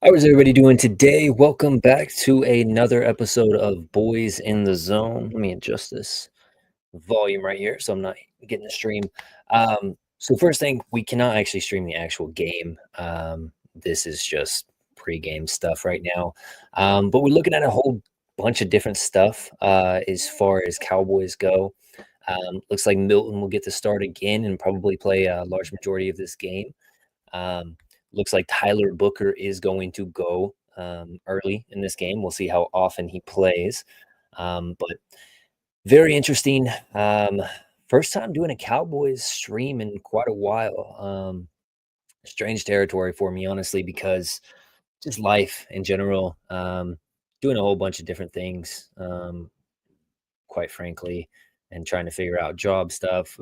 How is everybody doing today? Welcome back to another episode of Boys in the Zone. Let me adjust this volume right here so I'm not getting the stream. So first thing, we cannot actually stream the actual game. This is just pre-game stuff right now. But we're looking at a whole bunch of different stuff as far as Cowboys go. Looks like Milton will get to start again and probably play a large majority of this game. Um, Looks like Tyler Booker is going to go early in this game. We'll see how often he plays. But very interesting. First time doing a Cowboys stream in quite a while. Strange territory for me, honestly, because just life in general. Doing a whole bunch of different things, quite frankly, and trying to figure out job stuff.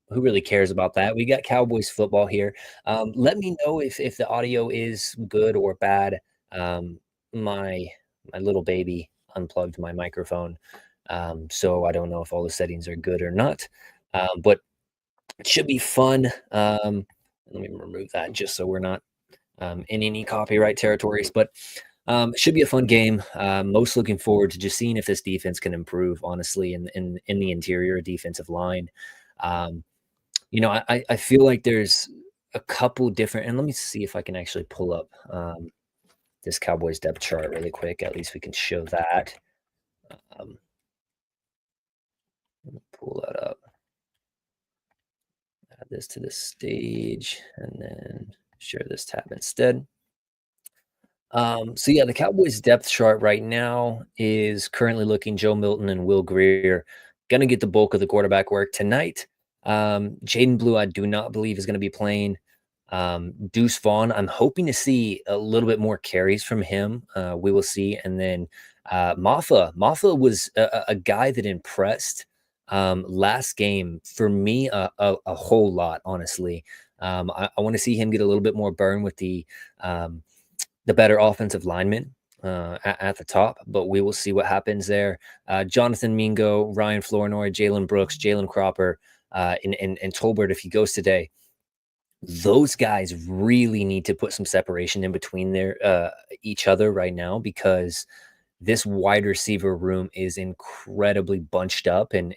Who really cares about that? We got Cowboys football here. Let me know if the audio is good or bad. Um, my my little baby unplugged my microphone, so I don't know if all the settings are good or not. But it should be fun. Let me remove that just so we're not in any copyright territories. But it should be a fun game. Most looking forward to just seeing if this defense can improve, honestly, in the interior defensive line. Um, I feel like there's a couple different, and let me see if I can actually pull up this Cowboys depth chart really quick. At least we can show that. Um, let me pull that up. Add this to the stage, and then share this tab instead. So yeah, the Cowboys depth chart right now is currently looking Joe Milton and Will Greer going to get the bulk of the quarterback work tonight. Jaden Blue, I do not believe is going to be playing. Deuce Vaughn, I'm hoping to see a little bit more carries from him. We will see. And then Maffa was a guy that impressed last game for me a whole lot, honestly. I want to see him get a little bit more burn with the better offensive linemen at the top, but we will see what happens there. Jonathan Mingo, Ryan Flournoy, Jalen Brooks, Jalen Cropper, and Tolbert, if he goes today, those guys really need to put some separation in between their each other right now, because this wide receiver room is incredibly bunched up, and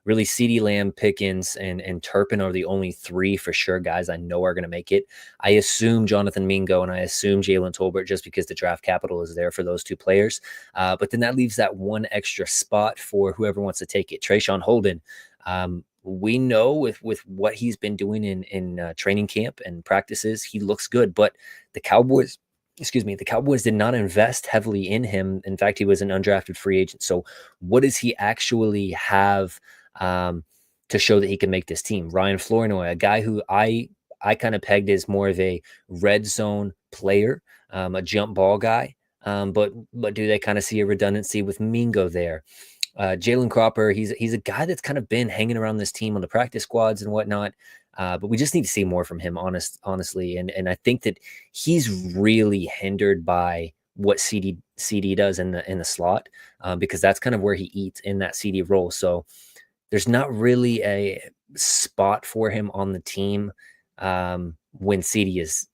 really CeeDee Lamb, Pickens, and Turpin are the only three for sure guys I know are going to make it. I assume Jonathan Mingo and I assume Jalen Tolbert, just because the draft capital is there for those two players. But then that leaves that one extra spot for whoever wants to take it. Trayshawn Holden. We know with what he's been doing in training camp and practices, he looks good, but the Cowboys did not invest heavily in him. In fact, he was an undrafted free agent. So what does he actually have to show that he can make this team? Ryan Flournoy, a guy who I kind of pegged as more of a red zone player, a jump ball guy. But do they kind of see a redundancy with Mingo there? Jalen Cropper, he's a guy that's kind of been hanging around this team on the practice squads and whatnot. But we just need to see more from him, honestly. And I think that he's really hindered by what CD does in the slot, because that's kind of where he eats in that CD role. So there's not really a spot for him on the team when CD is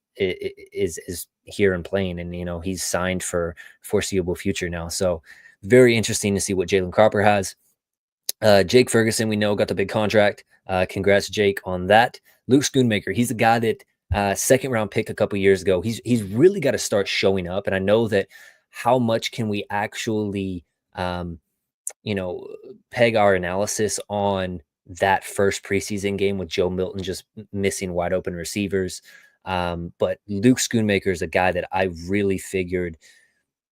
here and playing, and he's signed for foreseeable future now. So very interesting to see what Jalen Cropper has. Jake Ferguson, we know, got the big contract. Congrats, Jake, on that. Luke Schoonmaker, he's a guy that second round pick a couple years ago. He's really got to start showing up. And I know that how much can we actually, peg our analysis on that first preseason game with Joe Milton just missing wide open receivers. But Luke Schoonmaker is a guy that I really figured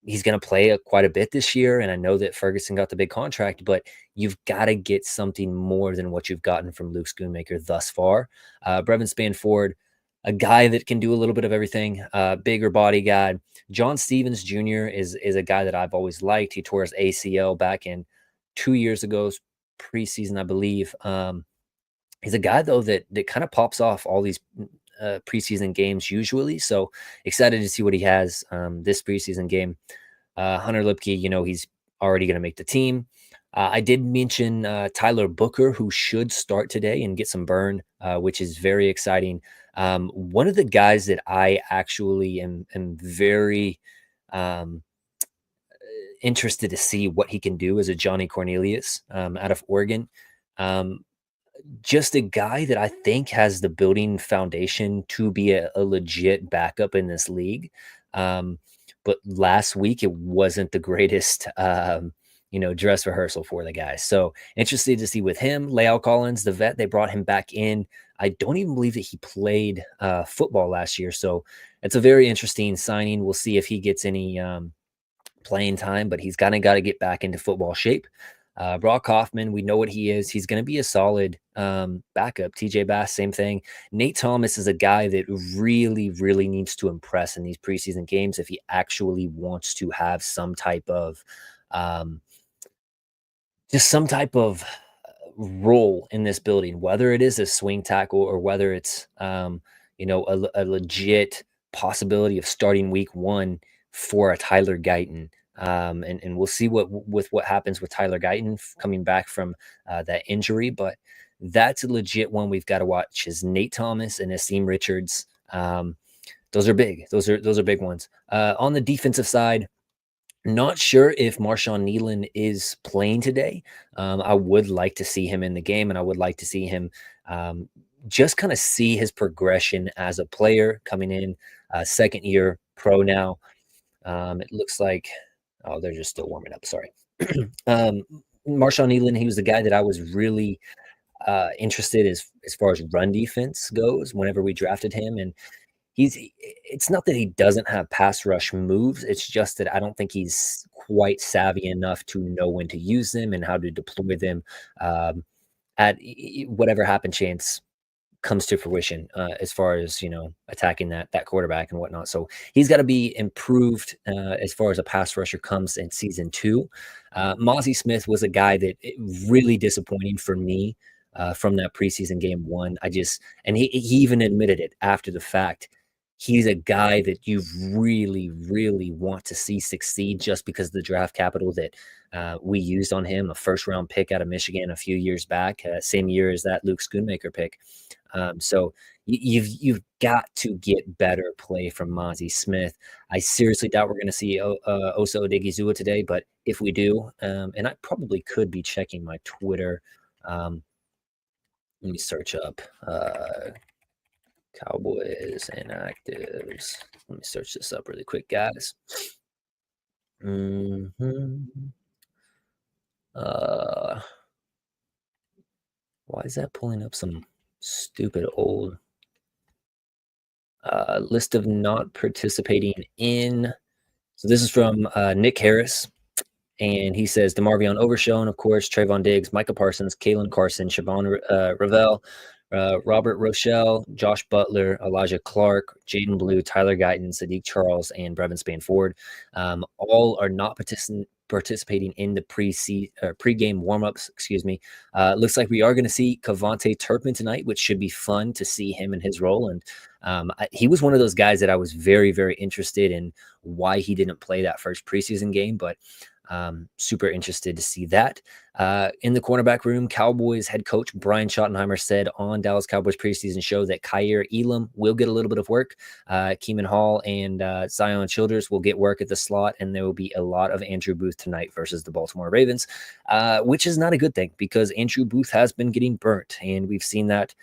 he's going to play quite a bit this year. And I know that Ferguson got the big contract, but you've got to get something more than what you've gotten from Luke Schoonmaker thus far. Brevin Spanford, a guy that can do a little bit of everything, bigger body guy. John Stevens Jr. is a guy that I've always liked. He tore his ACL back in 2 years ago, preseason, I believe. He's a guy, though, that kind of pops off all these preseason games usually. So excited to see what he has this preseason game. Hunter Lipke, he's already going to make the team. I did mention Tyler Booker, who should start today and get some burn, which is very exciting. One of the guys that I actually am very um, interested to see what he can do as a Johnny Cornelius out of Oregon. Um, just a guy that I think has the building foundation to be a legit backup in this league. Um, but last week it wasn't the greatest, dress rehearsal for the guy. So interested to see with him, Leal Collins, the vet, they brought him back in. I don't even believe that he played football last year. So it's a very interesting signing. We'll see if he gets any playing time, but he's kind of got to get back into football shape. Brock Hoffman, we know what he is. He's going to be a solid backup. TJ Bass, same thing. Nate Thomas is a guy that really, really needs to impress in these preseason games if he actually wants to have um, some type of role in this building, whether it is a swing tackle or whether it's a legit possibility of starting week one for a Tyler Guyton. And we'll see what happens with Tyler Guyton coming back from that injury, but that's a legit one we've got to watch is Nate Thomas and Asim Richards. Those are big. Those are big ones. On the defensive side, not sure if Marshawn Nealon is playing today. I would like to see him in the game, and I would like to see him just kind of see his progression as a player coming in, second year pro now. It looks like, oh, they're just still warming up. Sorry. um, Marshawn Nealon, he was the guy that I was really interested as far as run defense goes whenever we drafted him, and it's not that he doesn't have pass rush moves. It's just that I don't think he's quite savvy enough to know when to use them and how to deploy them at whatever happen chance comes to fruition as far as attacking that quarterback and whatnot. So he's got to be improved as far as a pass rusher comes in season two. Mozzie Smith was a guy that really disappointing for me from that preseason game one. And he even admitted it after the fact. He's a guy that you really, really want to see succeed just because of the draft capital that we used on him, a first round pick out of Michigan a few years back, same year as that Luke Schoonmaker pick. So you've got to get better play from Mozzie Smith. I seriously doubt we're going to see Osa Odigizua today, but if we do, and I probably could be checking my Twitter. Let me search up Cowboys inactives. Let me search this up really quick, guys. Why is that pulling up some stupid old list of not participating in? So this is from Nick Harris. And he says DeMarvion Overshown, of course, Trayvon Diggs, Micah Parsons, Kalen Carson, Siobhan Ravel, Robert Rochelle, Josh Butler, Elijah Clark, Jaden Blue, Tyler Guyton, Sadiq Charles, and Brevin Spanford. All are not participating in the pre-game warm-ups. Excuse me. Looks like we are going to see Cavante Turpin tonight, which should be fun to see him in his role. And he was one of those guys that I was very, very interested in why he didn't play that first preseason game, but super interested to see that. In the cornerback room, Cowboys head coach Brian Schottenheimer said on Dallas Cowboys preseason show that Kyer Elam will get a little bit of work. Keeman Hall and Zion Childers will get work at the slot, and there will be a lot of Andrew Booth tonight versus the Baltimore Ravens, which is not a good thing because Andrew Booth has been getting burnt, and we've seen that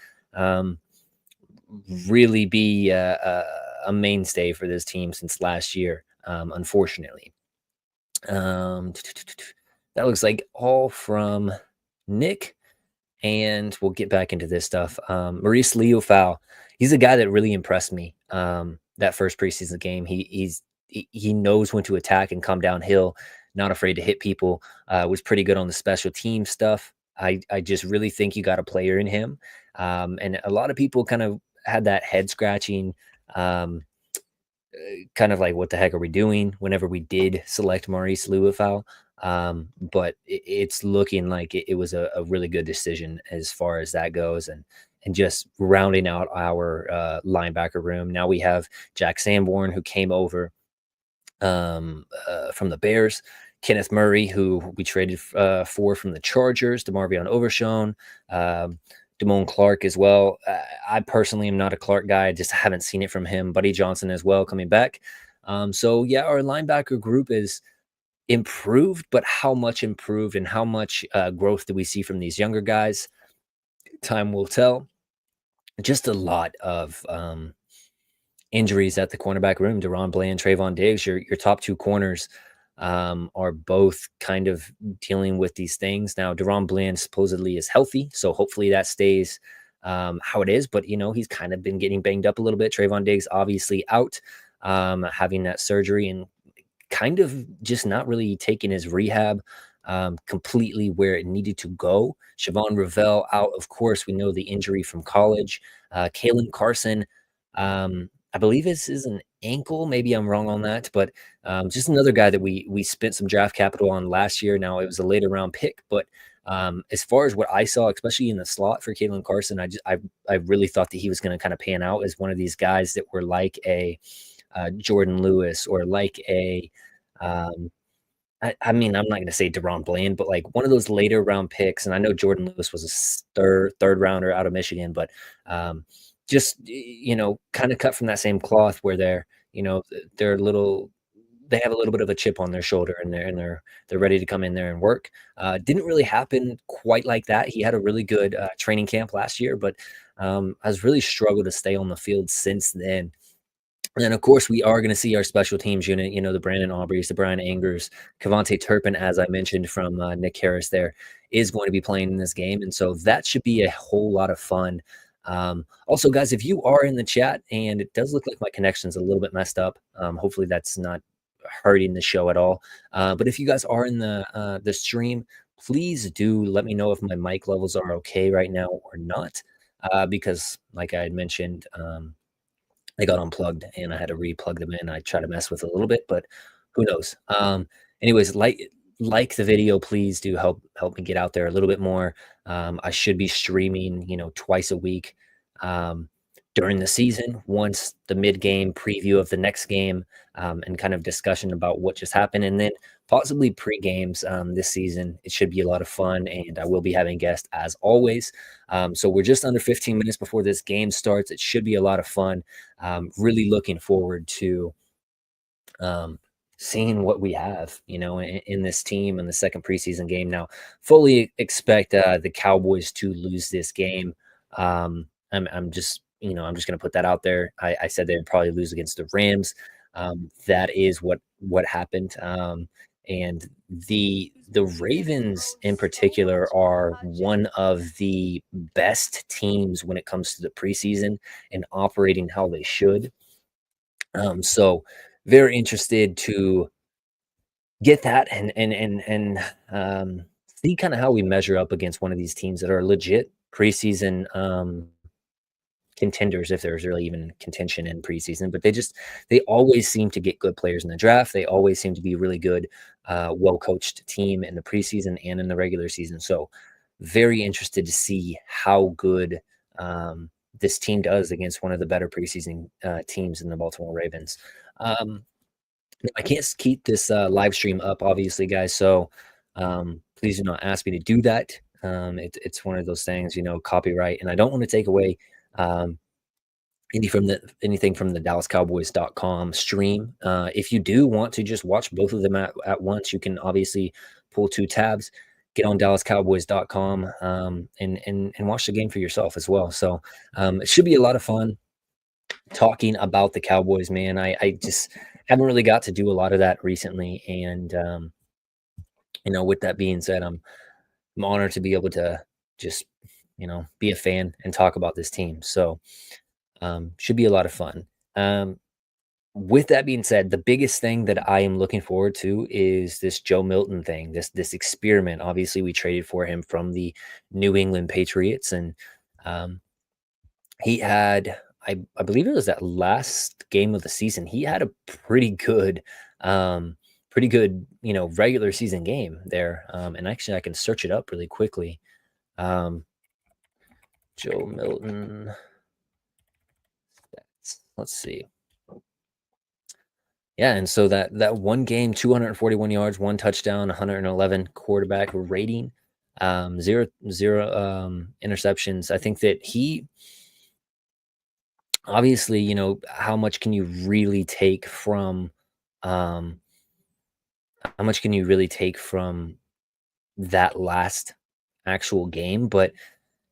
really be a mainstay for this team since last year, unfortunately. That looks like all from Nick, and we'll get back into this stuff. Maurice Leofau, he's a guy that really impressed me that first preseason game. He knows when to attack and come downhill, not afraid to hit people. Was pretty good on the special team stuff. I just really think you got a player in him, and a lot of people kind of had that head scratching kind of like, what the heck are we doing whenever we did select Maurice Leofau. But it's looking like it was a really good decision as far as that goes. And just rounding out our linebacker room. Now we have Jack Sanborn, who came over from the Bears. Kenneth Murray, who we traded for from the Chargers, DeMarvion Overshown, um, Damone Clark as well. I personally am not a Clark guy. I just haven't seen it from him. Buddy Johnson as well coming back. So yeah, our linebacker group is improved, but how much improved and how much growth do we see from these younger guys? Time will tell. Just a lot of injuries at the cornerback room. Deron Bland, Trayvon Diggs, your top two corners are both kind of dealing with these things. Now, Deron Bland supposedly is healthy, so hopefully that stays how it is. But he's kind of been getting banged up a little bit. Trayvon Diggs obviously out, having that surgery and kind of just not really taking his rehab completely where it needed to go. Siobhan Ravel out, of course. We know the injury from college. Kalen Carson, I believe is an ankle. Maybe I'm wrong on that, but just another guy that we spent some draft capital on last year. Now it was a later round pick, but as far as what I saw, especially in the slot for Kalen Carson, I really thought that he was going to kind of pan out as one of these guys that were like a Jordan Lewis or like a um, I mean, I'm not gonna say Deron Bland, but, like, one of those later round picks, and I know Jordan Lewis was a third rounder out of Michigan, but, just, kinda cut from that same cloth where they're little they have a little bit of a chip on their shoulder, and they're ready to come in there and work. Didn't really happen quite like that. He had a really good, training camp last year, but, has really struggled to stay on the field since then. And then, of course, we are going to see our special teams unit, the Brandon Aubreys, the Brian Angers, Cavante Turpin, as I mentioned from Nick Harris there, is going to be playing in this game. And so that should be a whole lot of fun. Also, guys, if you are in the chat, and it does look like my connection's a little bit messed up, hopefully that's not hurting the show at all. But if you guys are in the stream, please do let me know if my mic levels are okay right now or not. Because, like I had mentioned, they got unplugged and I had to replug them in. I try to mess with it a little bit, but who knows? Anyways, like the video, please do help me get out there a little bit more. I should be streaming, twice a week during the season. Once the mid game preview of the next game and kind of discussion about what just happened, and then possibly pre games this season. It should be a lot of fun, and I will be having guests as always. So we're just under 15 minutes before this game starts. It should be a lot of fun. Really looking forward to um, seeing what we have, in this team in the second preseason game. Now, fully expect the Cowboys to lose this game. I'm just, I'm just going to put that out there. I said they'd probably lose against the Rams. That is what happened. And the Ravens in particular are one of the best teams when it comes to the preseason and operating how they should. So very interested to get that and see kind of how we measure up against one of these teams that are legit preseason contenders, if there's really even contention in preseason. But they always seem to get good players in the draft. They always seem to be really good, well coached team in the preseason and in the regular season. So very interested to see how good this team does against one of the better preseason teams in the Baltimore Ravens. I can't keep this live stream up, obviously, guys. So please do not ask me to do that. It's one of those things, copyright, and I don't want to take away um, anything from the DallasCowboys.com stream. If you do want to just watch both of them at once, you can obviously pull two tabs, get on DallasCowboys.com, and watch the game for yourself as well. So it should be a lot of fun talking about the Cowboys, man. I just haven't really got to do a lot of that recently. And, with that being said, I'm honored to be able to just, be a fan and talk about this team. So should be a lot of fun. With that being said, the biggest thing that I am looking forward to is this Joe Milton thing, this experiment. Obviously, we traded for him from the New England Patriots, and um, he had, I believe it was that last game of the season. He had a pretty good, regular season game there. And actually, I can search it up really quickly. Joe Milton stats. Let's see. Yeah, and so that one game, 241 yards, 1 touchdown, 111 quarterback rating, 0 interceptions. I think that he obviously, how much can you really take from, um how much can you really take from that last actual game? But,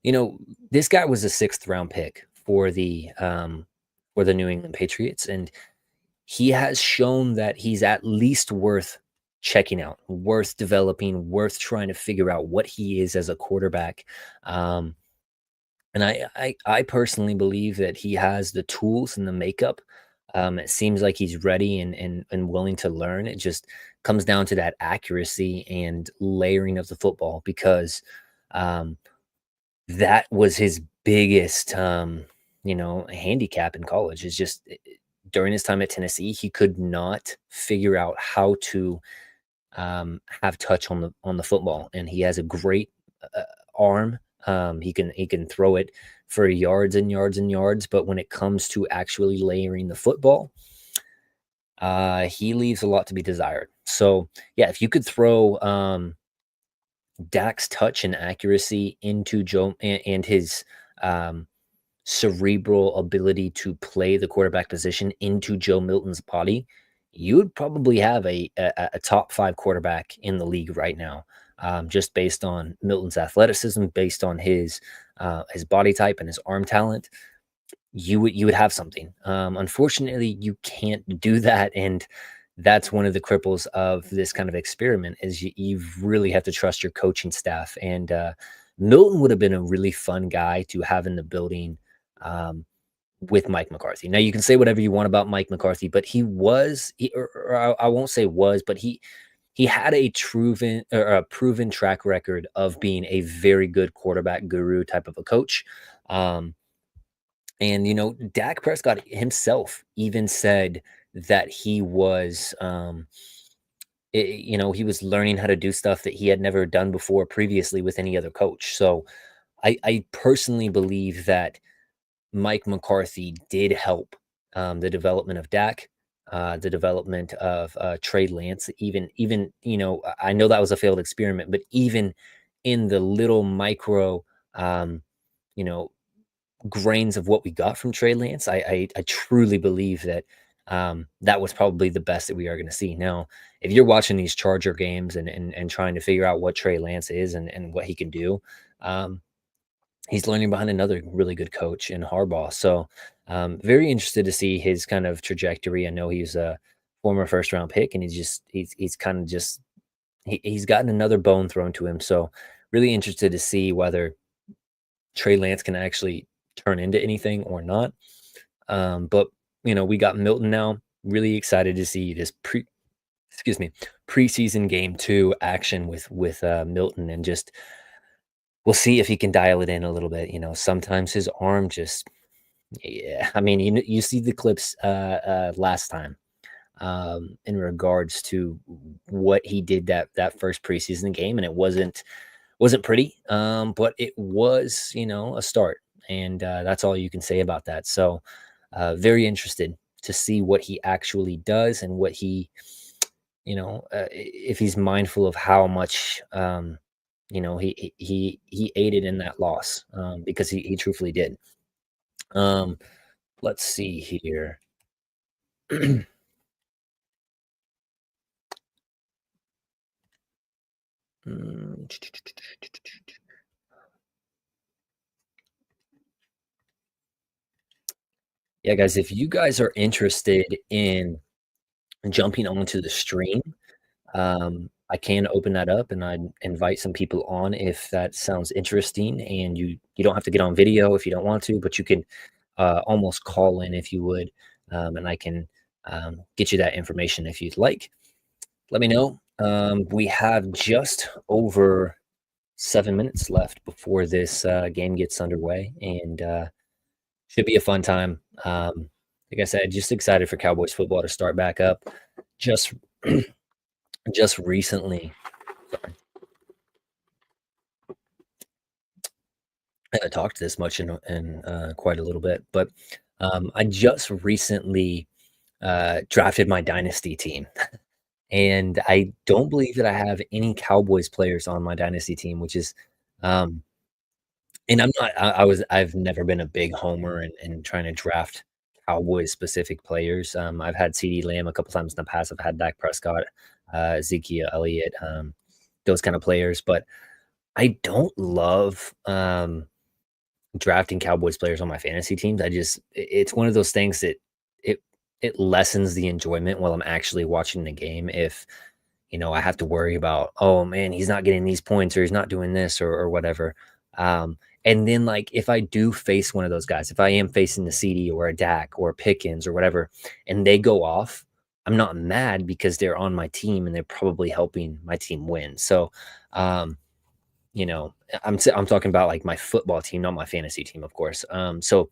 you know, this guy was a 6th round pick for the New England Patriots, and he has shown that he's at least worth checking out, worth developing, worth trying to figure out what he is as a quarterback. Um, and I personally believe that he has the tools and the makeup. It seems like he's ready and willing to learn. It just comes down to that accuracy and layering of the football because um, that was his biggest, handicap in college. Is just during his time at Tennessee, he could not figure out how to have touch on the football, and he has a great arm. He can throw it for yards and yards and yards, but when it comes to actually layering the football, he leaves a lot to be desired. So yeah, if you could throw Dak's touch and accuracy into Joe and his um, cerebral ability to play the quarterback position into Joe Milton's body, you would probably have a top 5 quarterback in the league right now, just based on Milton's athleticism, based on his body type and his arm talent. You would have something. Unfortunately, you can't do that, and that's one of the cripples of this kind of experiment is you really have to trust your coaching staff. And Milton would have been a really fun guy to have in the building um, with Mike McCarthy. Now you can say whatever you want about Mike McCarthy, but or I won't say was, but he had a proven track record of being a very good quarterback guru type of a coach. Um, and Dak Prescott himself even said that he was learning how to do stuff that he had never done before previously with any other coach. So I personally believe that Mike McCarthy did help the development of Dak, the development of Trey Lance. Even I know that was a failed experiment, but even in the little micro, um, you know, grains of what we got from Trey Lance, I truly believe that that was probably the best that we are going to see. Now, if you're watching these Charger games and trying to figure out what Trey Lance is and what he can do, um, he's learning behind another really good coach in Harbaugh. So, very interested to see his kind of trajectory. I know he's a former first round pick, and he's kind of just he's gotten another bone thrown to him. So, really interested to see whether Trey Lance can actually turn into anything or not. But we got Milton now. Really excited to see this excuse me, preseason game 2 action with Milton, and just we'll see if he can dial it in a little bit. Sometimes his arm just, yeah. I mean, you see the clips last time in regards to what he did that first preseason game, and it wasn't pretty, but it was a start, and that's all you can say about that. So, very interested to see what he actually does and what if he's mindful of how much he aided in that loss, because he truthfully did. Um, let's see here. Mm, Yeah, guys, if you guys are interested in jumping onto the stream, I can open that up and I'd invite some people on if that sounds interesting. And you don't have to get on video if you don't want to, but you can almost call in if you would, and I can get you that information if you'd like. Let me know. We have just over 7 minutes left before this game gets underway, and should be a fun time. Like I said, just excited for Cowboys football to start back up. Just just recently, sorry, I haven't talked this much in quite a little bit, but I just recently drafted my dynasty team, and I don't believe that I have any Cowboys players on my dynasty team, which is, um and I've never been a big homer and trying to draft Cowboys specific players. I've had CeeDee Lamb a couple times in the past. I've had Dak Prescott, Ezekiel Elliott, those kind of players, but I don't love, drafting Cowboys players on my fantasy teams. It's one of those things that it it lessens the enjoyment while I'm actually watching the game if, I have to worry about, "Oh, man, he's not getting these points or he's not doing this," or whatever. And then, like, if I do face one of those guys, if I am facing the CD or a Dak or a Pickens or whatever, and they go off, I'm not mad because they're on my team and they're probably helping my team win. So, um, I'm talking about, like, my football team, not my fantasy team, of course. So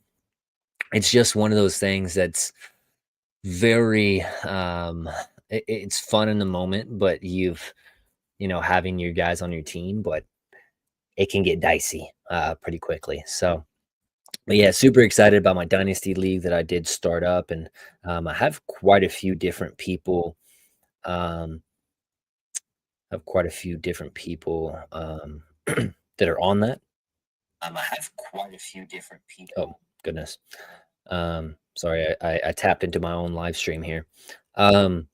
it's just one of those things that's very, it's fun in the moment, but having your guys on your team, but it can get dicey, pretty quickly. So, but yeah, super excited about my dynasty league that I did start up, and, I have quite a few different people, um, that are on that. I have quite a few different people. Oh, goodness. Sorry, I tapped into my own live stream here. Um,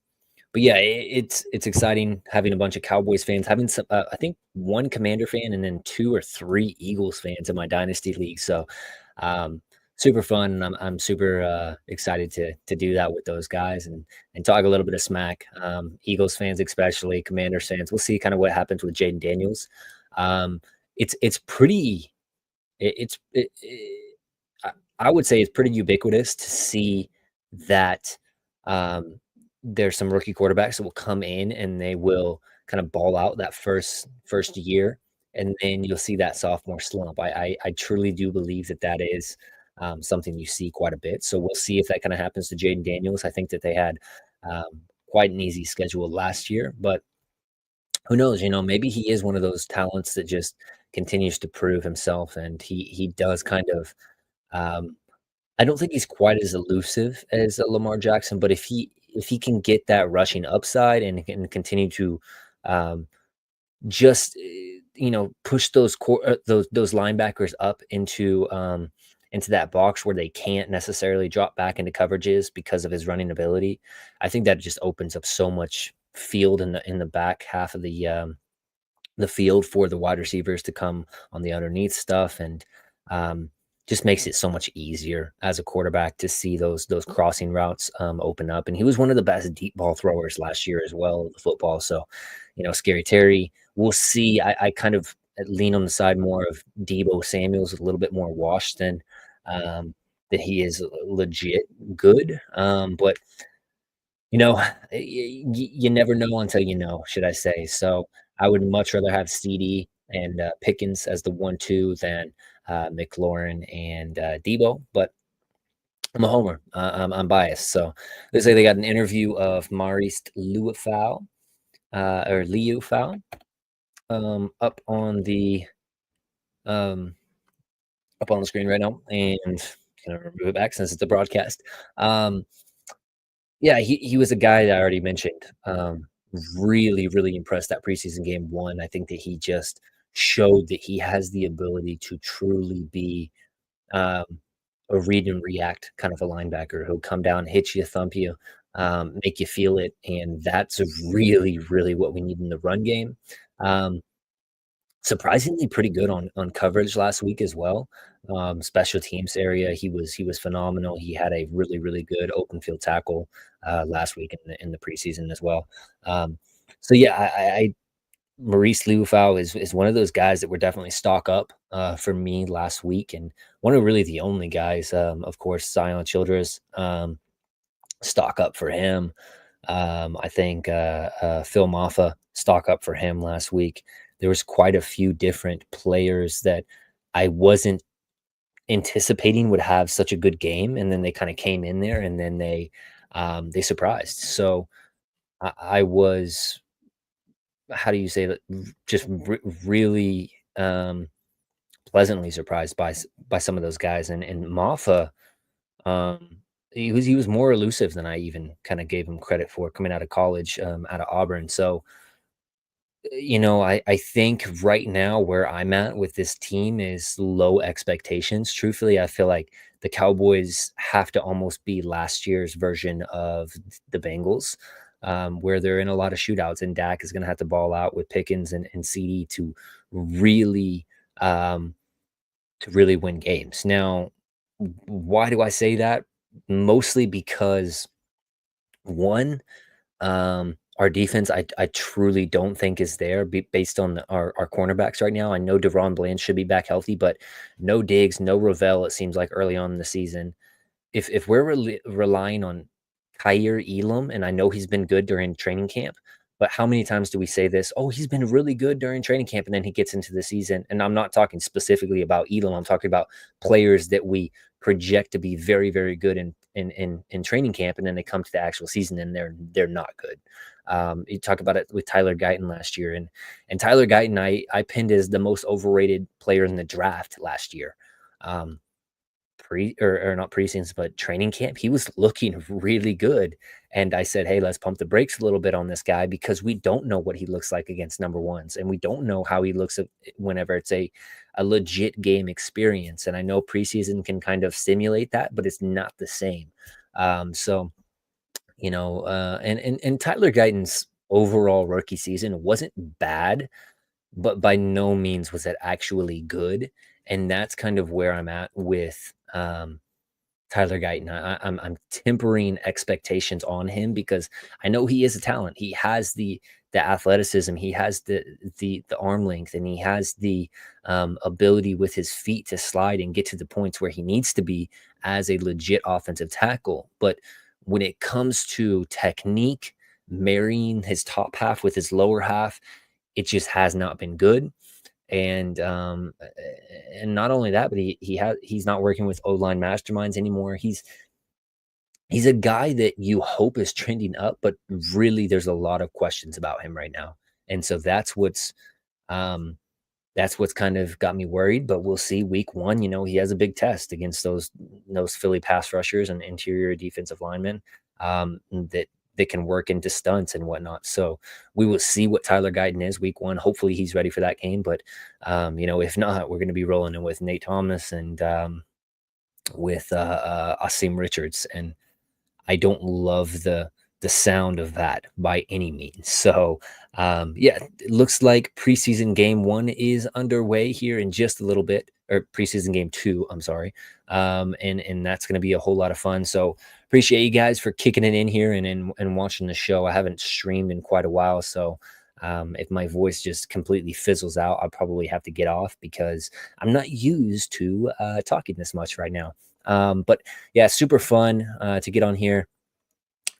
but yeah, it's exciting having a bunch of Cowboys fans, having some, I think one Commander fan and then 2 or 3 Eagles fans in my dynasty league. So, um, super fun, and I'm super, excited to do that with those guys and talk a little bit of smack. Eagles fans especially, Commanders fans. We'll see kinda what happens with Jaden Daniels. Um, it's pretty it it's it I I would say it's pretty ubiquitous to see that, um, there's some rookie quarterbacks that will come in and they will kinda ball out that first year, and then you'll see that sophomore slump. I truly do believe that that is, something you see quite a bit, so we'll see if that kinda happens to Jaden Daniels. I think that they had, quite an easy schedule last year, but who knows, maybe he is one of those talents that just continues to prove himself, and he does kind of, um I don't think he's quite as elusive as a Lamar Jackson, but if he can get that rushing upside and can continue to, um, just, push those linebackers up into that box where they can't necessarily drop back into coverages because of his running ability, I think that just opens up so much field in the back half of the field for the wide receivers to come on the underneath stuff, and, um, just makes it so much easier as a quarterback to see those crossing routes, open up, and he was one of the best deep ball throwers last year as well, the football. So, Scary Terry, we'll see. I kind of lean on the side more of Debo Samuel's a little bit more washed than, um, that he is legit good, but you know, you never know until you know, should I say. So, I would much rather have CD and, Pickens as the 1-2 than, McLaurin and, Debo, but I'm a homer. I'm biased. So, they say they got an interview of Maurice Liufau, or Liufau, up on um, the screen right now, and gonna remove it back since it's a broadcast. Um Yeah, he was a guy that I already mentioned, really, really impressed that preseason game 1. I think that he just showed that he has the ability to truly be, um, a read and react kind of a linebacker who'll come down, hit you, thump you, make you feel it, and that's really, really what we need in the run game. Um, Surprisingly pretty good on coverage last week as well. Special teams area, he was phenomenal. He had a really, really good open field tackle, last week in the preseason as well. So yeah, Maurice Liufau is one of those guys that were definitely stock up, for me last week, and one of really the only guys, of course, Zion Childress, stock up for him. I think, Phil Maffa stock up for him last week. There was quite a few different players that I wasn't anticipating would have such a good game, and then they kinda came in there, and then they surprised. So, I was, how do you say that? Just really, pleasantly surprised by some of those guys, and Maffa, um, he was more elusive than I even kind of gave him credit for coming out of college, out of Auburn. So I think right now where I'm at with this team is low expectations. Truthfully, I feel like the Cowboys have to almost be last year's version of the Bengals, where they're in a lot of shootouts, and Dak is going to have to ball out with Pickens and CD really um, to really win games. Now, why do I say that? Mostly because one, our defense, I truly don't think is there based on our cornerbacks right now. I know Deron Bland should be back healthy, but no Diggs, no Ravel. It seems like early on in the season, if we're relying on Kyer Elam, and I know he's been good during training camp, but how many times do we say this? Oh, he's been really good during training camp, and then he gets into the season. And I'm not talking specifically about Elam. I'm talking about players that we project to be very, very good in training camp, and then they come to the actual season and they're not good. You talk about it with Tyler Guyton last year, and Tyler Guyton, I pinned as the most overrated player in the draft last year. Um, or not preseason, but training camp, he was looking really good. And I said, hey, let's pump the brakes a little bit on this guy because we don't know what he looks like against number ones. And we don't know how he looks whenever it's a legit game experience. And I know preseason can kind of stimulate that, but it's not the same. So, and Tyler Guyton's overall rookie season wasn't bad, but by no means was it actually good. And that's kind of where I'm at with Tyler Guyton. I'm tempering expectations on him because I know he is a talent. He has the athleticism, he has the arm length, and he has the ability with his feet to slide and get to the points where he needs to be as a legit offensive tackle. But when it comes to technique, marrying his top half with his lower half, it just has not been good. And not only that, but he's not working with O-line masterminds anymore. He's a guy that you hope is trending up, but really there's a lot of questions about him right now. And so um that's what's kind of got me worried, but we'll see week 1. He has a big test against those Philly pass rushers and interior defensive linemen, that can work into stunts and whatnot. So we will see what Tyler Guyton is week 1. Hopefully he's ready for that game, but if not, we're going to be rolling in with Nate Thomas and with Asim Richards, and I don't love the sound of that by any means. So, yeah, it looks like preseason game 1 is underway here in just a little bit, or preseason game 2, I'm sorry. And that's going to be a whole lot of fun. So appreciate you guys for kicking it in here and watching the show. I haven't streamed in quite a while, so if my voice just completely fizzles out, I'll probably have to get off because I'm not used to talking this much right now. But yeah, super fun to get on here.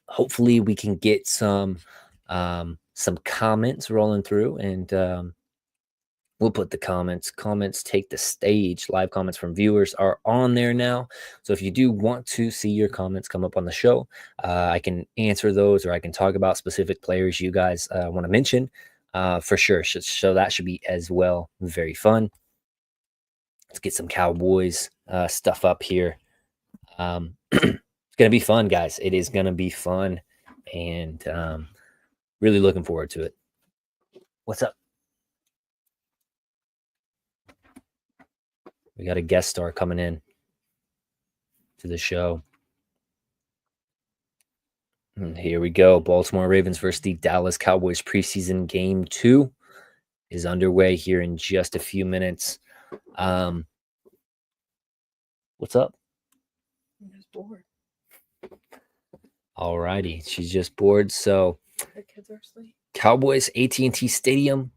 Hopefully we can get some comments rolling through, and we'll put the comments take the stage. Live comments from viewers are on there now, so if you do want to see your comments come up on the show, I can answer those, or I can talk about specific players you guys want to mention, for sure. So that should be as well very fun. Let's get some Cowboys stuff up here. It's gonna be fun, guys. It is gonna be fun, and really looking forward to it. What's up? We got a guest star coming in to the show. And here we go. Baltimore Ravens versus the Dallas Cowboys preseason game 2 is underway here in just a few minutes. What's up? I'm just bored. All righty. She's just bored. So The kids are asleep. Cowboys, AT&T Stadium.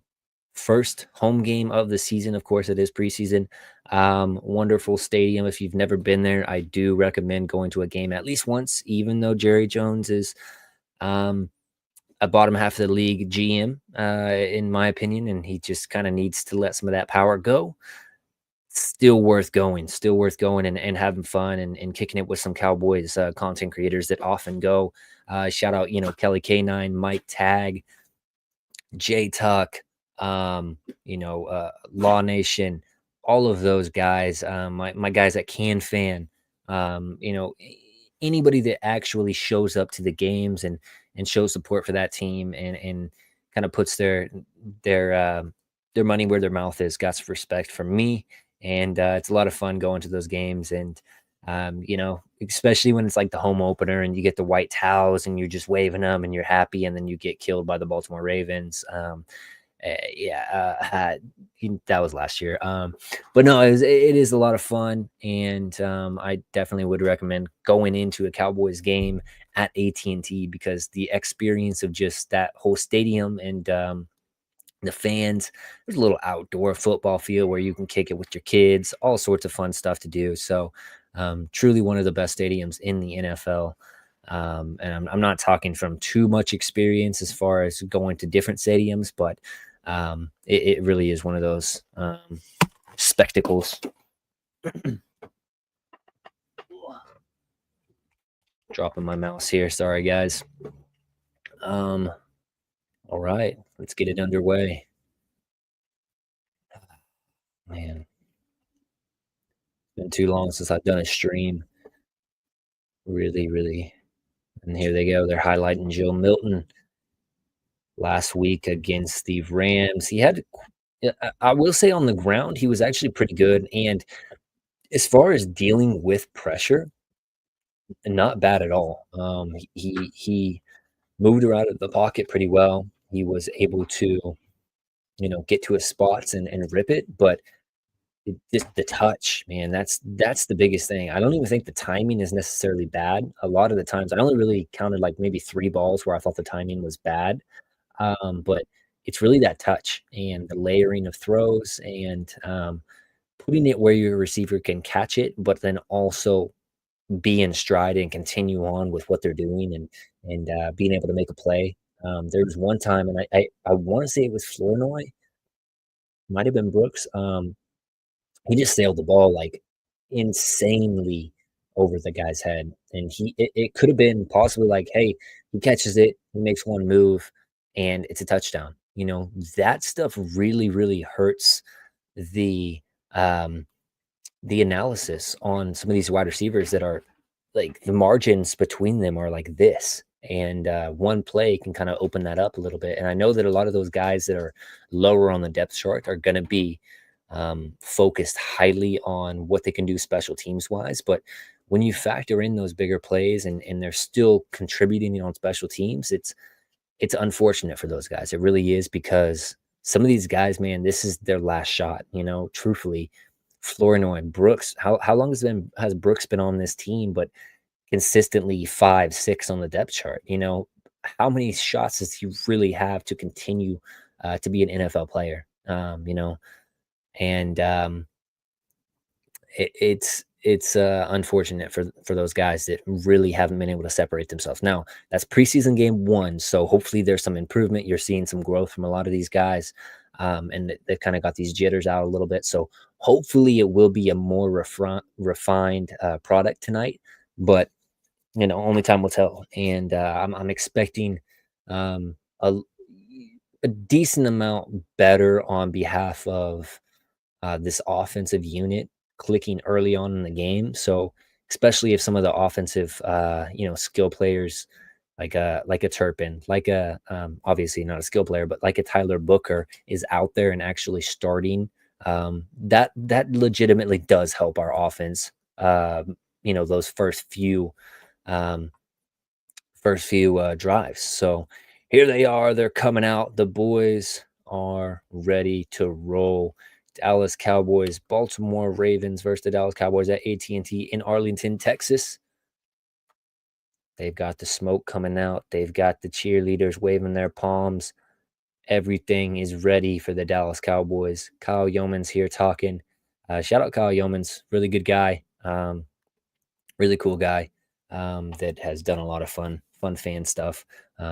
First home game of the season. Of course, it is preseason. Wonderful stadium. If you've never been there, I do recommend going to a game at least once, even though Jerry Jones is a bottom half of the league GM, in my opinion, and he just kind of needs to let some of that power go. Still worth going and having fun and kicking it with some Cowboys content creators that often go. Shout out, Kelly K9, Mike Tag, J Tuck, Law Nation, all of those guys, my guys at Can Fan, anybody that actually shows up to the games and shows support for that team and kind of puts their their money where their mouth is got some respect from me. And it's a lot of fun going to those games. And especially when it's like the home opener and you get the white towels and you're just waving them and you're happy, and then you get killed by the Baltimore Ravens. Yeah, that was last year. But no, it is a lot of fun, and I definitely would recommend going into a Cowboys game at AT&T, because the experience of just that whole stadium and the fans. There's a little outdoor football field where you can kick it with your kids, all sorts of fun stuff to do. So, truly one of the best stadiums in the NFL. And I'm not talking from too much experience as far as going to different stadiums, but it really is one of those spectacles. Dropping my mouse here. Sorry, guys. All right, let's get it underway. Man, been too long since I've done a stream. Really, really. And here they go. They're highlighting Joe Milton last week against the Rams. He had, yeah, I will say, on the ground, he was actually pretty good. And as far as dealing with pressure, not bad at all. He moved around the pocket pretty well. He was able to, get to his spots and rip it. But just the touch, man, that's the biggest thing. I don't even think the timing is necessarily bad. A lot of the times, I only really counted like maybe 3 balls where I thought the timing was bad. But it's really that touch and the layering of throws and putting it where your receiver can catch it, but then also be in stride and continue on with what they're doing and being able to make a play. There was one time, and I want to say it was Flournoy, might have been Brooks. He just sailed the ball like insanely over the guy's head, and it could have been possibly like, hey, he catches it, he makes one move, and it's a touchdown. That stuff really, really hurts the um, the analysis on some of these wide receivers that are like the margins between them are like this. And one play can kind of open that up a little bit. And I know that a lot of those guys that are lower on the depth chart are going to be focused highly on what they can do special teams wise. But when you factor in those bigger plays and they're still contributing on special teams, it's unfortunate for those guys. It really is, because some of these guys, man, this is their last shot. Truthfully, Flournoy, Brooks. How long has Brooks been on this team? But consistently 5, 6 on the depth chart. How many shots does he really have to continue to be an NFL player? And it's unfortunate for those guys that really haven't been able to separate themselves. Now, that's preseason game 1, so hopefully there's some improvement. You're seeing some growth from a lot of these guys, and they've kind of got these jitters out a little bit. So hopefully it will be a more refined product tonight. But only time will tell. And I'm expecting um, a, a decent amount better on behalf of this offensive unit clicking early on in the game. So especially if some of the offensive, skill players like a Turpin, like a obviously not a skill player, but like a Tyler Booker is out there and actually starting. That legitimately does help our offense. Those um, first few drives. So here they are. They're coming out. The boys are ready to roll. Dallas Cowboys, Baltimore Ravens versus the Dallas Cowboys at AT&T in Arlington, Texas. They've got the smoke coming out. They've got the cheerleaders waving their palms. Everything is ready for the Dallas Cowboys. Kyle Yeoman's here talking. Shout out Kyle Yeomans, really good guy, really cool guy that has done a lot of fun fan stuff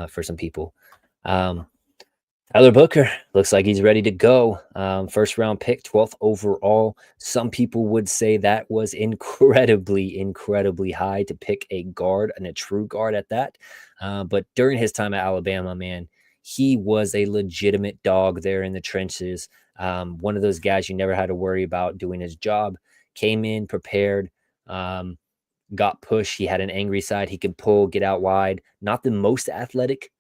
for some people. Tyler Booker looks like he's ready to go. First round pick, 12th overall. Some people would say that was incredibly, incredibly high to pick a guard and a true guard at that. But during his time at Alabama, man, he was a legitimate dog there in the trenches. One of those guys you never had to worry about doing his job. Came in prepared. got pushed. He had an angry side. He could pull, get out wide. Not the most athletic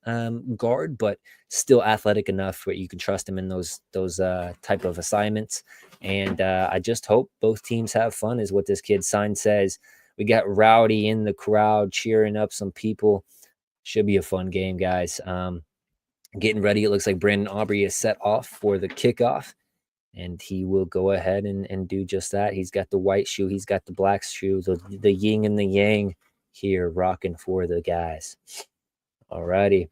guard, but still athletic enough where you can trust him in those type of assignments. And I just hope both teams have fun, is what this kid's sign says. We got Rowdy in the crowd cheering up some people. Should be a fun game, guys. Getting ready. It looks like Brandon Aubrey is set off for the kickoff, and he will go ahead and do just that. He's got the white shoe. He's got the black shoe, the yin and the yang here rocking for the guys. All righty.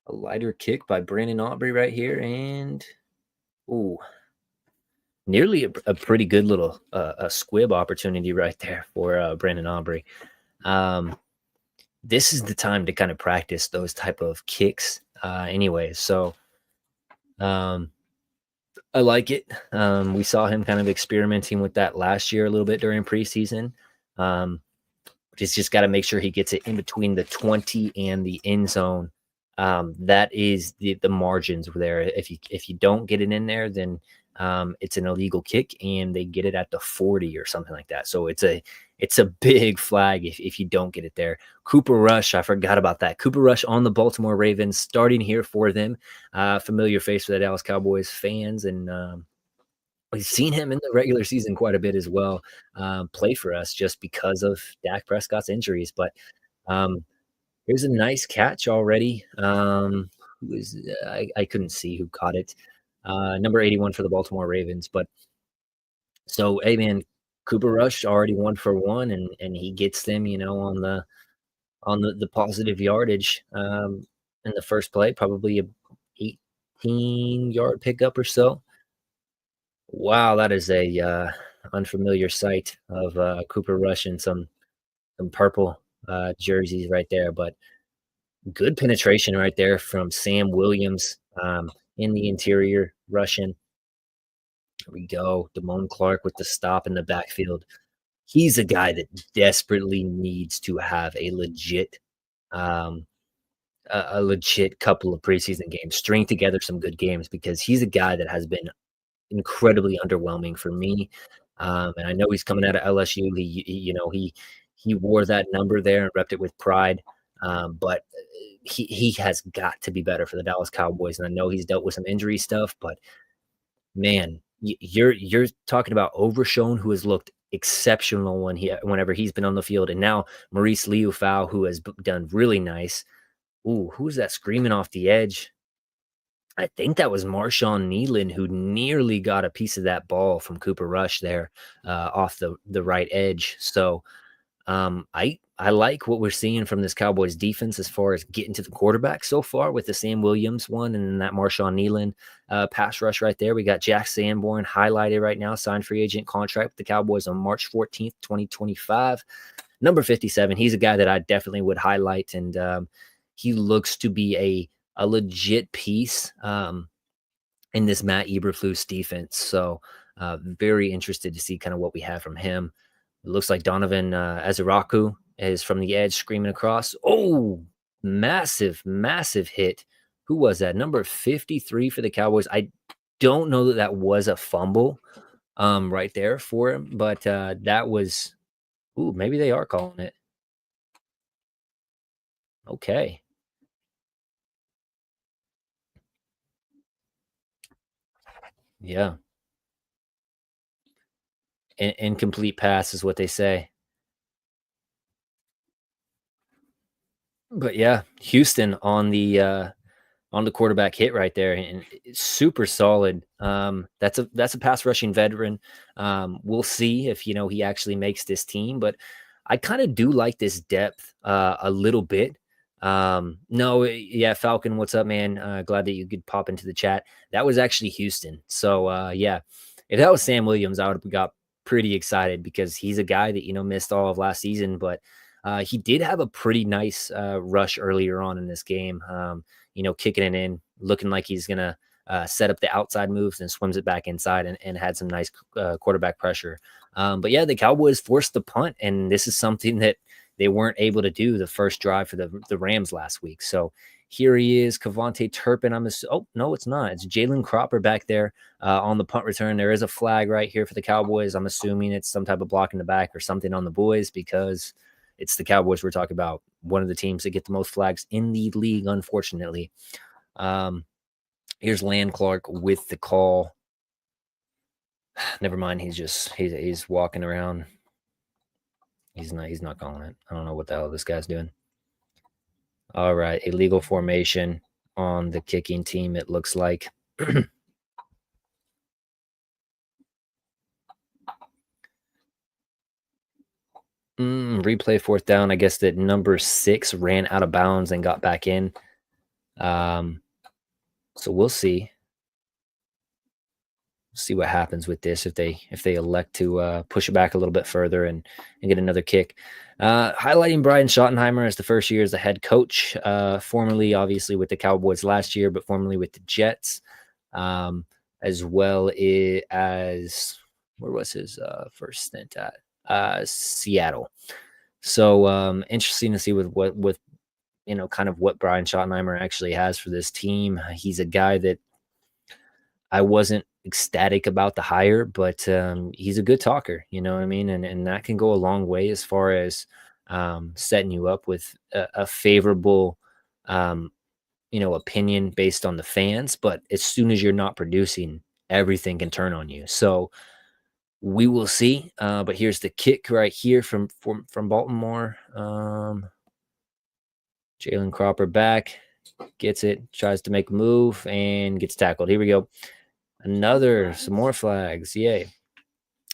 A lighter kick by Brandon Aubrey right here, and ooh, nearly a pretty good little a squib opportunity right there for Brandon Aubrey. This is the time to kind of practice those type of kicks anyway. So I like it. We saw him kind of experimenting with that last year a little bit during preseason. Just got to make sure he gets it in between the 20 and the end zone. That is the margins there. If you don't get it in there, then it's an illegal kick, and they get it at the 40 or something like that. So it's a big flag if you don't get it there. Cooper Rush, I forgot about that. Cooper Rush on the Baltimore Ravens, starting here for them. Familiar face for the Dallas Cowboys fans, and we've seen him in the regular season quite a bit as well, play for us just because of Dak Prescott's injuries. But here's a nice catch already. Who is I couldn't see who caught it. Number 81 for the Baltimore Ravens. But so, hey man, Cooper Rush already 1 for 1, and he gets them, on the positive yardage in the first play, probably a 18-yard pickup or so. Wow, that is a unfamiliar sight of Cooper Rush in some purple jerseys right there, but good penetration right there from Sam Williams in the interior rushing. Here we go. Damone Clark with the stop in the backfield. He's a guy that desperately needs to have um, a legit couple of preseason games, string together some good games, because he's a guy that has been incredibly underwhelming for me. And I know he's coming out of LSU. He wore that number there and repped it with pride. But he has got to be better for the Dallas Cowboys. And I know he's dealt with some injury stuff, but man, you're talking about Overshown, who has looked exceptional whenever he's been on the field, and now Maurice Liufau, who has done really nice. Ooh, who's that screaming off the edge? I think that was Marshawn Nealon, who nearly got a piece of that ball from Cooper Rush there off the right edge. So I like what we're seeing from this Cowboys defense as far as getting to the quarterback so far with the Sam Williams one and then that Marshawn Nealon pass rush right there. We got Jack Sanborn highlighted right now, signed free agent contract with the Cowboys on March 14th, 2025. Number 57, he's a guy that I definitely would highlight, and he looks to be a legit piece in this Matt Eberflus defense. So very interested to see kind of what we have from him. It looks like Donovan Azaraku is from the edge screaming across. Oh, massive, massive hit. Who was that? Number 53 for the Cowboys. I don't know that was a fumble right there for him, but that was, ooh, maybe they are calling it. Okay. Yeah. Incomplete pass is what they say. But yeah, Houston on the quarterback hit right there, and it's super solid. That's a pass rushing veteran. We'll see if he actually makes this team, but I kind of do like this depth a little bit. No, yeah, Falcon, what's up, man? Glad that you could pop into the chat. That was actually Houston. So yeah, if that was Sam Williams, I would have got pretty excited because he's a guy that missed all of last season, but he did have a pretty nice rush earlier on in this game. Kicking it in, looking like he's going to set up the outside moves and swims it back inside and had some nice quarterback pressure. But yeah, the Cowboys forced the punt, and this is something that they weren't able to do the first drive for the Rams last week. So Here he is, Cavante Turpin. Oh no, it's not. It's Jalen Cropper back there on the punt return. There is a flag right here for the Cowboys. I'm assuming it's some type of block in the back or something on the boys because it's the Cowboys we're talking about. One of the teams that get the most flags in the league, unfortunately. Here's Land Clark with the call. Never mind. He's walking around. He's not calling it. I don't know what the hell this guy's doing. All right, illegal formation on the kicking team, it looks like. Replay 4th down. I guess that number 6 ran out of bounds and got back in. So we'll see. See what happens with this if they elect to push it back a little bit further and get another kick. Highlighting Brian Schottenheimer as the first year as the head coach, formerly obviously with the Cowboys last year, but formerly with the Jets, as well as where was his first stint at? Seattle. So interesting to see with kind of what Brian Schottenheimer actually has for this team. He's a guy that I wasn't ecstatic about the hire, but he's a good talker, you know what I mean? And that can go a long way as far as setting you up with a favorable, opinion based on the fans. But as soon as you're not producing, everything can turn on you. So we will see. But here's the kick right here from Baltimore. Jalen Cropper back, gets it, tries to make a move, and gets tackled. Here we go. Some more flags. Yay.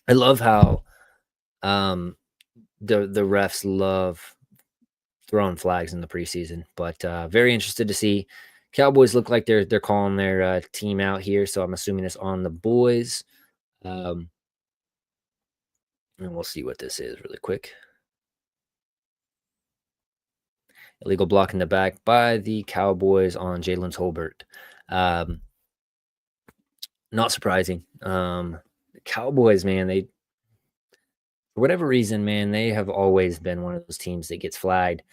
I love how the refs love throwing flags in the preseason, but very interested to see. Cowboys look like they're calling their team out here, so I'm assuming it's on the boys. And we'll see what this is really quick. Illegal block in the back by the Cowboys on Jalen Tolbert. Not surprising. The Cowboys, man, for whatever reason, man, they have always been one of those teams that gets flagged.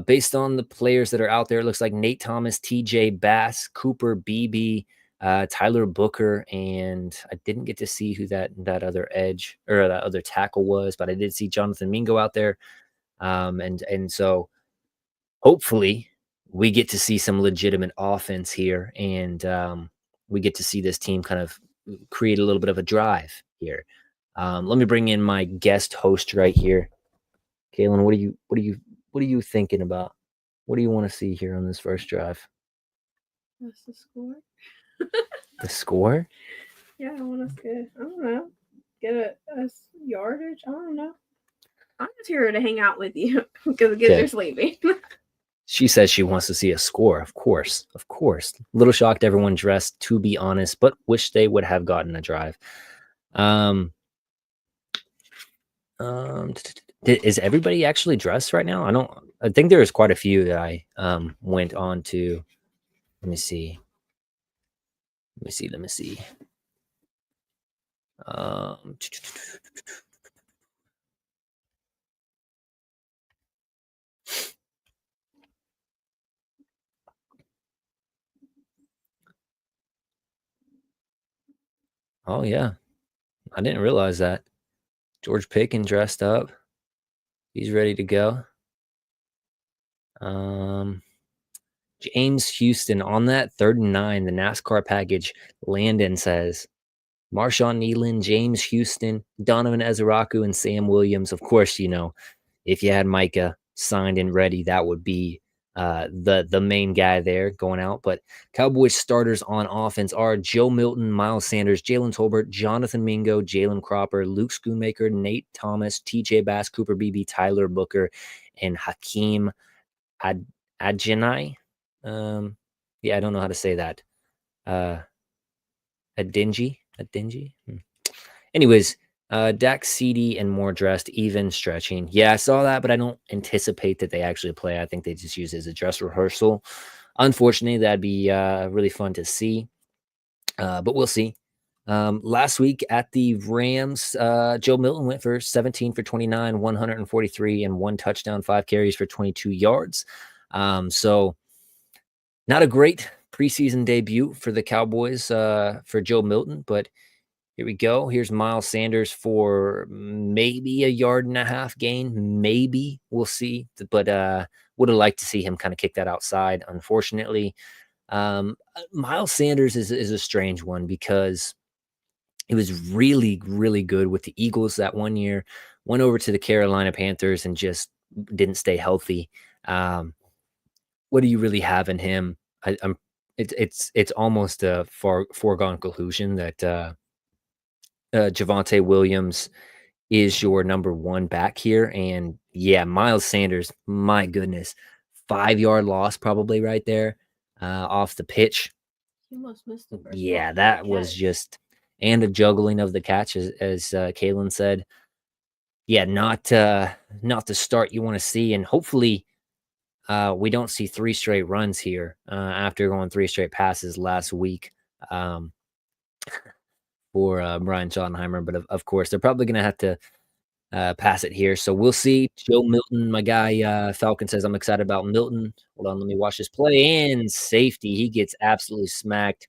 Based on the players that are out there, it looks like Nate Thomas, TJ Bass, Cooper Beebe, Tyler Booker, and I didn't get to see who that other edge or that other tackle was, but I did see Jonathan Mingo out there. And so hopefully we get to see some legitimate offense here, and we get to see this team kind of create a little bit of a drive here. Let me bring in my guest host right here. Kaylin, what are you thinking about? What do you want to see here on this first drive? That's the score. The score? Yeah, I want to I don't know, get a yardage. I don't know. I'm just here to hang out with you because the kids are sleeping. She says she wants to see a score. Of course. Little shocked everyone dressed, to be honest, but wish they would have gotten a drive. Is everybody actually dressed right now? I think there is quite a few that I went on to. Let me see. Oh yeah, I didn't realize that. George Pickens dressed up. He's ready to go. James Houston on that 3rd and 9, the NASCAR package. Landon says, Marshawn Nealon, James Houston, Donovan Ezeraku, and Sam Williams. Of course, if you had Micah signed and ready, that would be the main guy there going out. But Cowboys starters on offense are Joe Milton, Miles Sanders, Jalen Tolbert, Jonathan Mingo, Jalen Cropper, Luke Schoonmaker, Nate Thomas, TJ Bass, Cooper Beebe, Tyler Booker, and Hakeem Adjenai. Yeah, I don't know how to say that. Adinji. Anyways, Dak, CD, and more dressed, even stretching. Yeah, I saw that, but I don't anticipate that they actually play. I think they just use it as a dress rehearsal. Unfortunately, that'd be really fun to see, but we'll see. Last week at the Rams, Joe Milton went for 17 for 29, 143, and 1 touchdown, 5 carries for 22 yards. So Not a great preseason debut for the Cowboys, for Joe Milton, but here we go. Here's Miles Sanders for maybe a yard and a half gain. Maybe we'll see. But would have liked to see him kind of kick that outside. Unfortunately, Miles Sanders is a strange one because he was really, really good with the Eagles that one year. Went over to the Carolina Panthers and just didn't stay healthy. Um, what do you really have in him? I'm it's almost a foregone conclusion that Javonte Williams is your number one back here. And yeah, Miles Sanders, my goodness, 5 yard loss probably right there off the pitch. He almost missed the first Yeah, play that was catch. just and a juggling of the catch, as Kalen said. Yeah, not the start you want to see, and hopefully we don't see three straight runs here after going three straight passes last week. Um, for Brian Schottenheimer, but of course they're probably going to have to pass it here. So we'll see. Joe Milton, my guy, Falcon says, I'm excited about Milton. Hold on, let me watch this play. And safety. He gets absolutely smacked.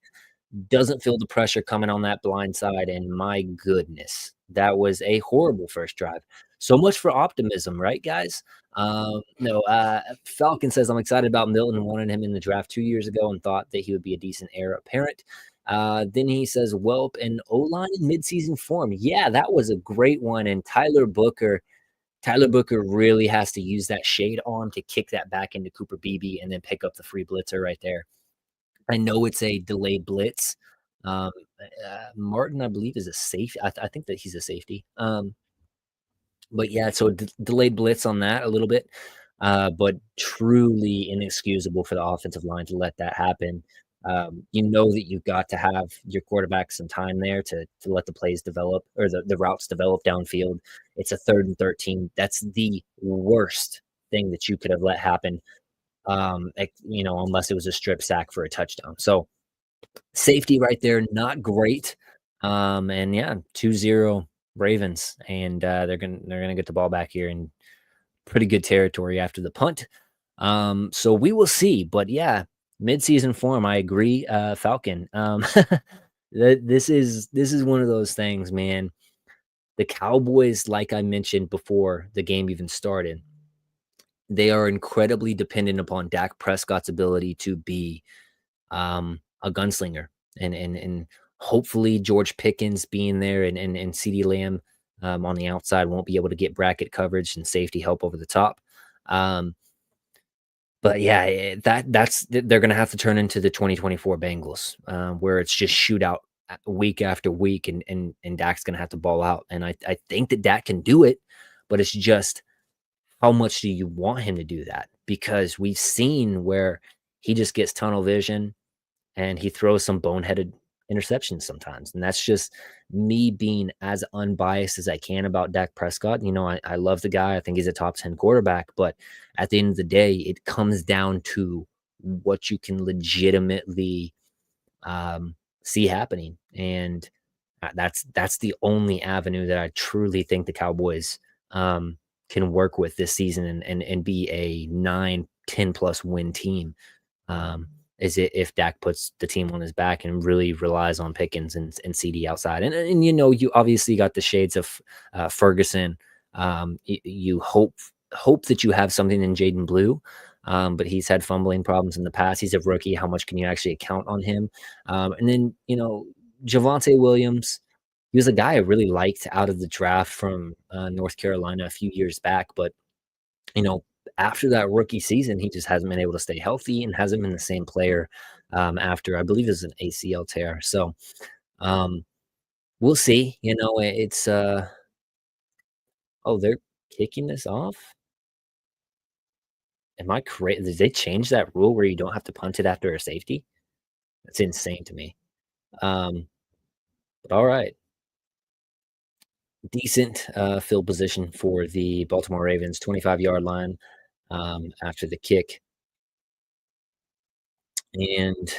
Doesn't feel the pressure coming on that blind side. And my goodness, that was a horrible first drive. So much for optimism, right, guys? No, Falcon says, I'm excited about Milton. Wanted him in the draft 2 years ago and thought that he would be a decent heir apparent. Then he says, Welp and O-line in midseason form. Yeah, that was a great one. And Tyler Booker really has to use that shade arm to kick that back into Cooper Beebe and then pick up the free blitzer right there. I know it's a delayed blitz. Um, Martin, I believe, is a safety. I think that he's a safety. But yeah, so delayed blitz on that a little bit, but truly inexcusable for the offensive line to let that happen. You know that you've got to have your quarterback some time there to let the plays develop or the routes develop downfield. It's a 3rd and 13. That's the worst thing that you could have let happen. Unless it was a strip sack for a touchdown. So safety right there, not great. And yeah, 2-0 Ravens, and they're gonna get the ball back here in pretty good territory after the punt. So we will see. But yeah, midseason form, I agree, Falcon. This is one of those things, man. The Cowboys, like I mentioned before the game even started, they are incredibly dependent upon Dak Prescott's ability to be a gunslinger, and hopefully George Pickens being there and CeeDee Lamb on the outside won't be able to get bracket coverage and safety help over the top. Um, but yeah, they're going to have to turn into the 2024 Bengals, where it's just shootout week after week, and Dak's going to have to ball out. And I think that Dak can do it, but it's just how much do you want him to do that? Because we've seen where he just gets tunnel vision and he throws some boneheaded interceptions sometimes. And that's just me being as unbiased as I can about Dak Prescott. I love the guy. I think he's a top 10 quarterback. But at the end of the day, it comes down to what you can legitimately see happening. And that's the only avenue that I truly think the Cowboys can work with this season and be a 9-10+ win team. Is it if Dak puts the team on his back and really relies on Pickens and CD outside. And you obviously got the shades of Ferguson. You hope that you have something in Jaden Blue, but he's had fumbling problems in the past. He's a rookie. How much can you actually count on him? And then, Javonte Williams, he was a guy I really liked out of the draft from North Carolina a few years back, but you know, after that rookie season, he just hasn't been able to stay healthy and hasn't been the same player after, I believe, it's an ACL tear. So um, we'll see. It's oh, they're kicking this off. Am I correct? Did they change that rule where you don't have to punt it after a safety? That's insane to me. Um, but all right, decent field position for the Baltimore Ravens, 25-yard line after the kick, and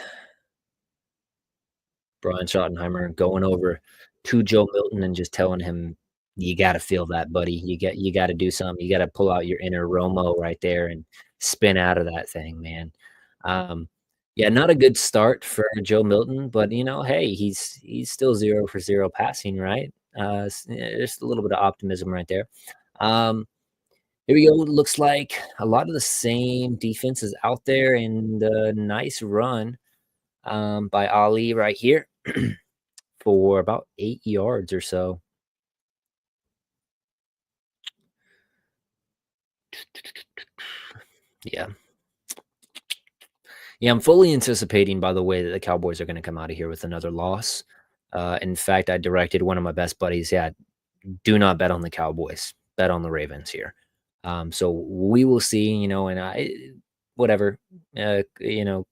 Brian Schottenheimer going over to Joe Milton and just telling him, "You gotta feel that, buddy. You gotta do something. You gotta pull out your inner Romo right there and spin out of that thing, man." Um, Yeah, not a good start for Joe Milton, but, hey, he's still 0 for 0 passing, right? Just a little bit of optimism right there. Um, Here we go. Looks like a lot of the same defenses out there, and a nice run, by Ali right here for about 8 yards or so. Yeah. Yeah, I'm fully anticipating, by the way, that the Cowboys are gonna come out of here with another loss. In fact, I directed one of my best buddies, "Yeah, do not bet on the Cowboys, bet on the Ravens here." So we will see, and whatever,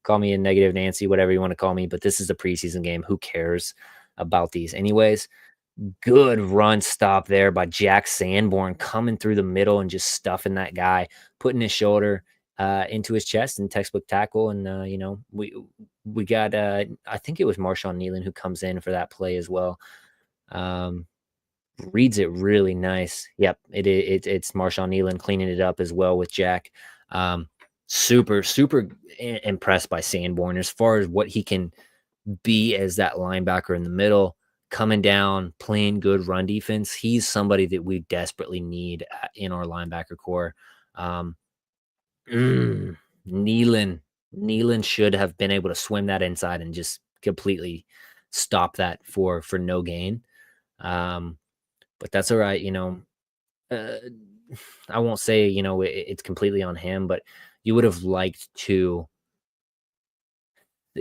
call me a negative Nancy, whatever you wanna call me, but this is a preseason game. Who cares about these anyways? Good run stop there by Jack Sanborn coming through the middle and just stuffing that guy, putting his shoulder into his chest and textbook tackle. And we got I think it was Marshawn Nealon who comes in for that play as well. Um, Reads it really nice. Yep, it's Marshawn Nealon cleaning it up as well with Jack. Um, super impressed by Sanborn as far as what he can be as that linebacker in the middle, coming down, playing good run defense. He's somebody that we desperately need in our linebacker core. Um, mm, Nealon, Nealon should have been able to swim that inside and just completely stop that for no gain. Um, but that's all right. Uh, I won't say it's completely on him, but you would have liked to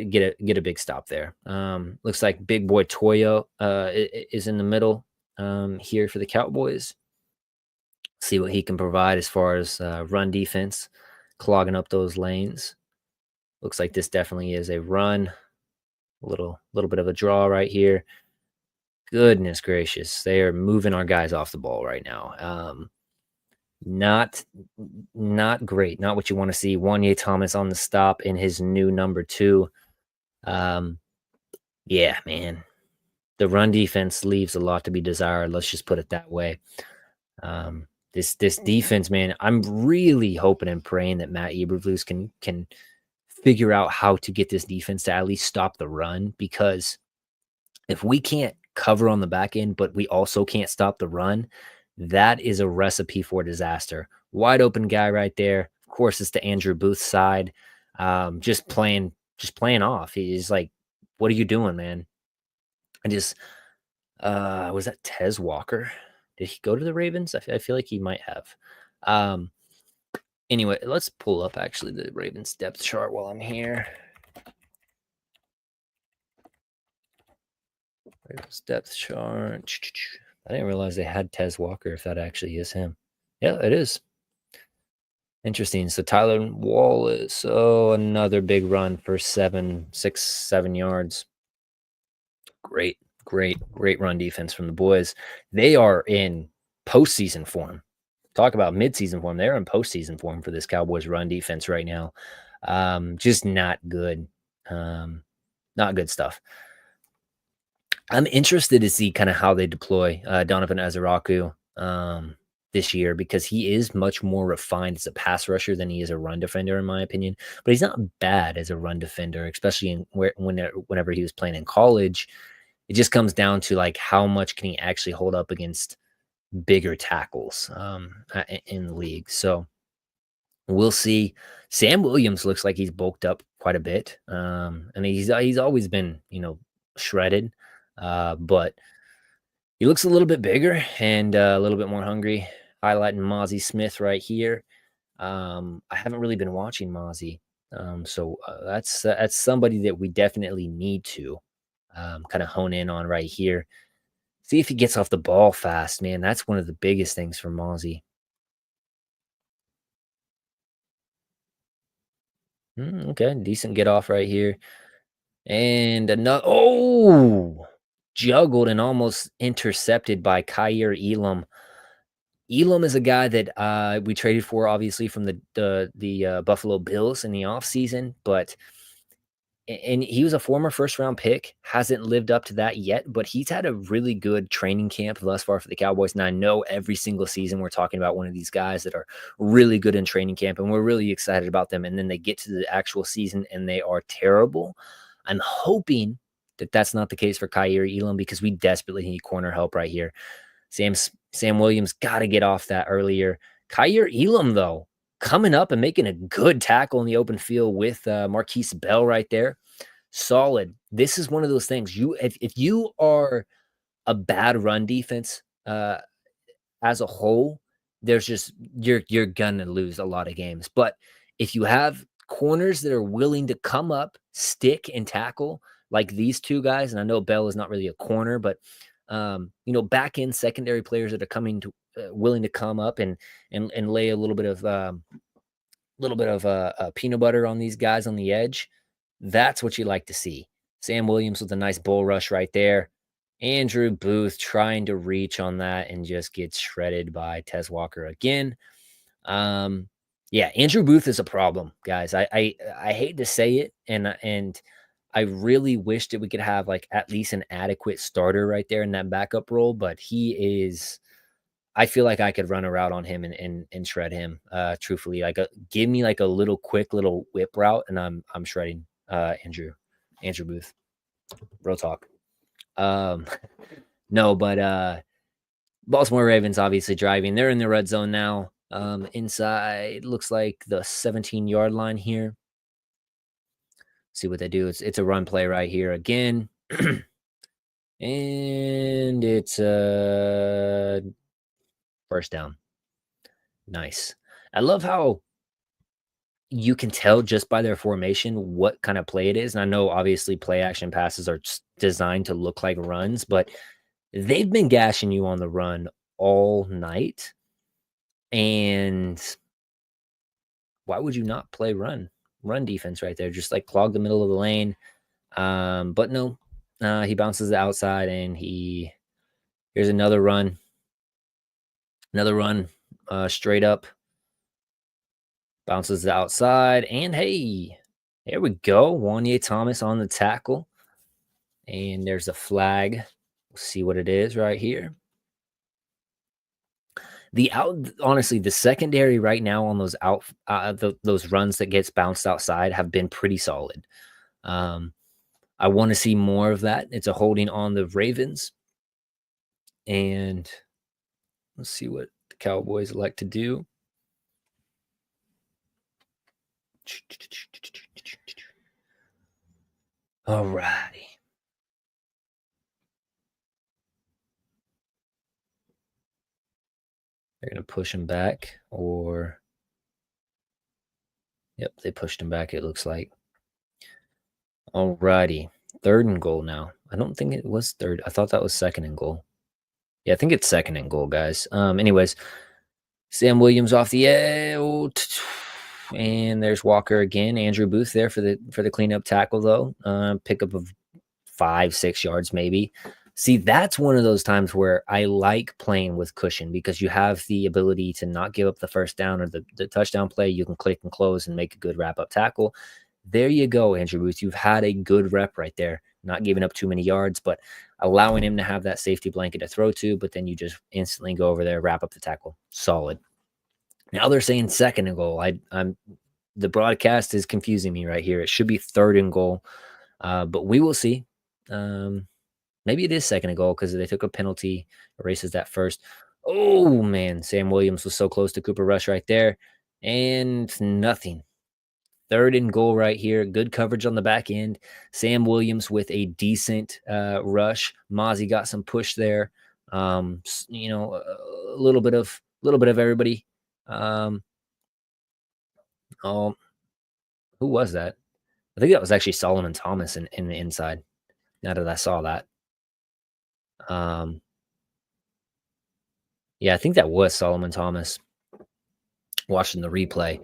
get a big stop there. Looks like big boy Toyo is in the middle here for the Cowboys. See what he can provide as far as run defense, clogging up those lanes. Looks like this definitely is a run. A little bit of a draw right here. Goodness gracious, they are moving our guys off the ball right now. Not not great. Not what you want to see. Wanye Thomas on the stop in his new number 2. Um, yeah, man. The run defense leaves a lot to be desired. Let's just put it that way. This defense, man, I'm really hoping and praying that Matt Eberflus can figure out how to get this defense to at least stop the run. Because if we can't cover on the back end, but we also can't stop the run, that is a recipe for disaster. Wide open guy right there. Of course, it's the Andrew Booth side. Just playing off. He's like, "What are you doing, man?" I just was that Tez Walker? Did he go to the Ravens? I feel like he might have. Um, anyway, let's pull up actually the Ravens depth chart while I'm here. Ravens depth chart. I didn't realize they had Tez Walker, if that actually is him. Yeah, it is. Interesting. So Tyler Wallace, another big run for 6, 7 yards. Great run defense from the boys. They are in postseason form. Talk about midseason form. They're in postseason form for this Cowboys run defense right now. Just not good. Not good stuff. I'm interested to see kind of how they deploy Donovan Azaraku this year, because he is much more refined as a pass rusher than he is a run defender, in my opinion. But he's not bad as a run defender, especially whenever he was playing in college. It just comes down to like how much can he actually hold up against bigger tackles in the league. So we'll see. Sam Williams looks like he's bulked up quite a bit, and he's always been shredded, but he looks a little bit bigger and a little bit more hungry. Highlighting Mozzie Smith right here. I haven't really been watching Mozzie, so that's somebody that we definitely need to kind of hone in on right here. See if he gets off the ball fast, man. That's one of the biggest things for Mozzie. Okay, decent get off right here. And another, juggled and almost intercepted by Kyer Elam. Elam is a guy that we traded for, obviously, from the Buffalo Bills in the offseason, but and he was a former first round pick, hasn't lived up to that yet, but he's had a really good training camp thus far for the Cowboys. And I know every single season we're talking about one of these guys that are really good in training camp, and we're really excited about them. And then they get to the actual season and they are terrible. I'm hoping that that's not the case for Kyer Elam because we desperately need corner help right here. Sam Williams got to get off that earlier. Kyer Elam, though, coming up and making a good tackle in the open field with Marquise Bell right there. Solid. This is one of those things. If you are a bad run defense as a whole, there's just you're gonna lose a lot of games. But if you have corners that are willing to come up, stick, and tackle like these two guys, and I know Bell is not really a corner, but back end secondary players that are coming to willing to come up and lay a little bit of peanut butter on these guys on the edge. That's what you like to see. Sam Williams with a nice bull rush right there. Andrew Booth trying to reach on that and just gets shredded by Tez Walker again. Yeah, Andrew Booth is a problem, guys. I hate to say it, and I really wish that we could have like at least an adequate starter right there in that backup role, but he is. I feel like I could run a route on him and shred him. Truthfully, give me like a little quick little whip route, and I'm shredding Andrew Booth. Real talk. No, but Baltimore Ravens obviously driving. They're in the red zone now. Inside looks like the 17-yard line here. See what they do. It's a run play right here again. And it's a first down. Nice. I love how you can tell just by their formation what kind of play it is. And I know obviously play action passes are designed to look like runs, but they've been gashing you on the run all night. And why would you not play run defense right there? Just like clog the middle of the lane. But no, he bounces the outside and here's another run. Straight up. Bounces the outside, and hey, there we go. Wanye Thomas on the tackle. And there's a flag. We'll see what it is right here. Honestly, the secondary right now on those those runs that gets bounced outside have been pretty solid. I want to see more of that. It's a holding on the Ravens. And let's see what the Cowboys like to do. All righty. They're going to push him back, or yep, they pushed him back, it looks like. All righty. 3rd and goal now. I don't think it was 3rd. I thought that was 2nd and goal. Yeah, I think it's 2nd and goal, guys. Anyways, Sam Williams off the edge. And there's Walker again. Andrew Booth there for the cleanup tackle, though. Pickup of 5-6 yards, maybe. See, that's one of those times where I like playing with cushion because you have the ability to not give up the first down or the touchdown play. You can click and close and make a good wrap-up tackle. There you go, Andrew Booth. You've had a good rep right there, not giving up too many yards, but allowing him to have that safety blanket to throw to, but then you just instantly go over there, wrap up the tackle. Solid. Now they're saying 2nd and goal. The broadcast is confusing me right here. It should be 3rd and goal, but we will see. Maybe it is 2nd and goal because they took a penalty, erases that first. Oh, man. Sam Williams was so close to Cooper Rush right there. And nothing. 3rd and goal right here. Good coverage on the back end. Sam Williams with a decent rush. Mozzie got some push there. A little bit of everybody. Who was that? I think that was actually Solomon Thomas in the inside. Now that I saw that. Yeah, I think that was Solomon Thomas. Watching the replay.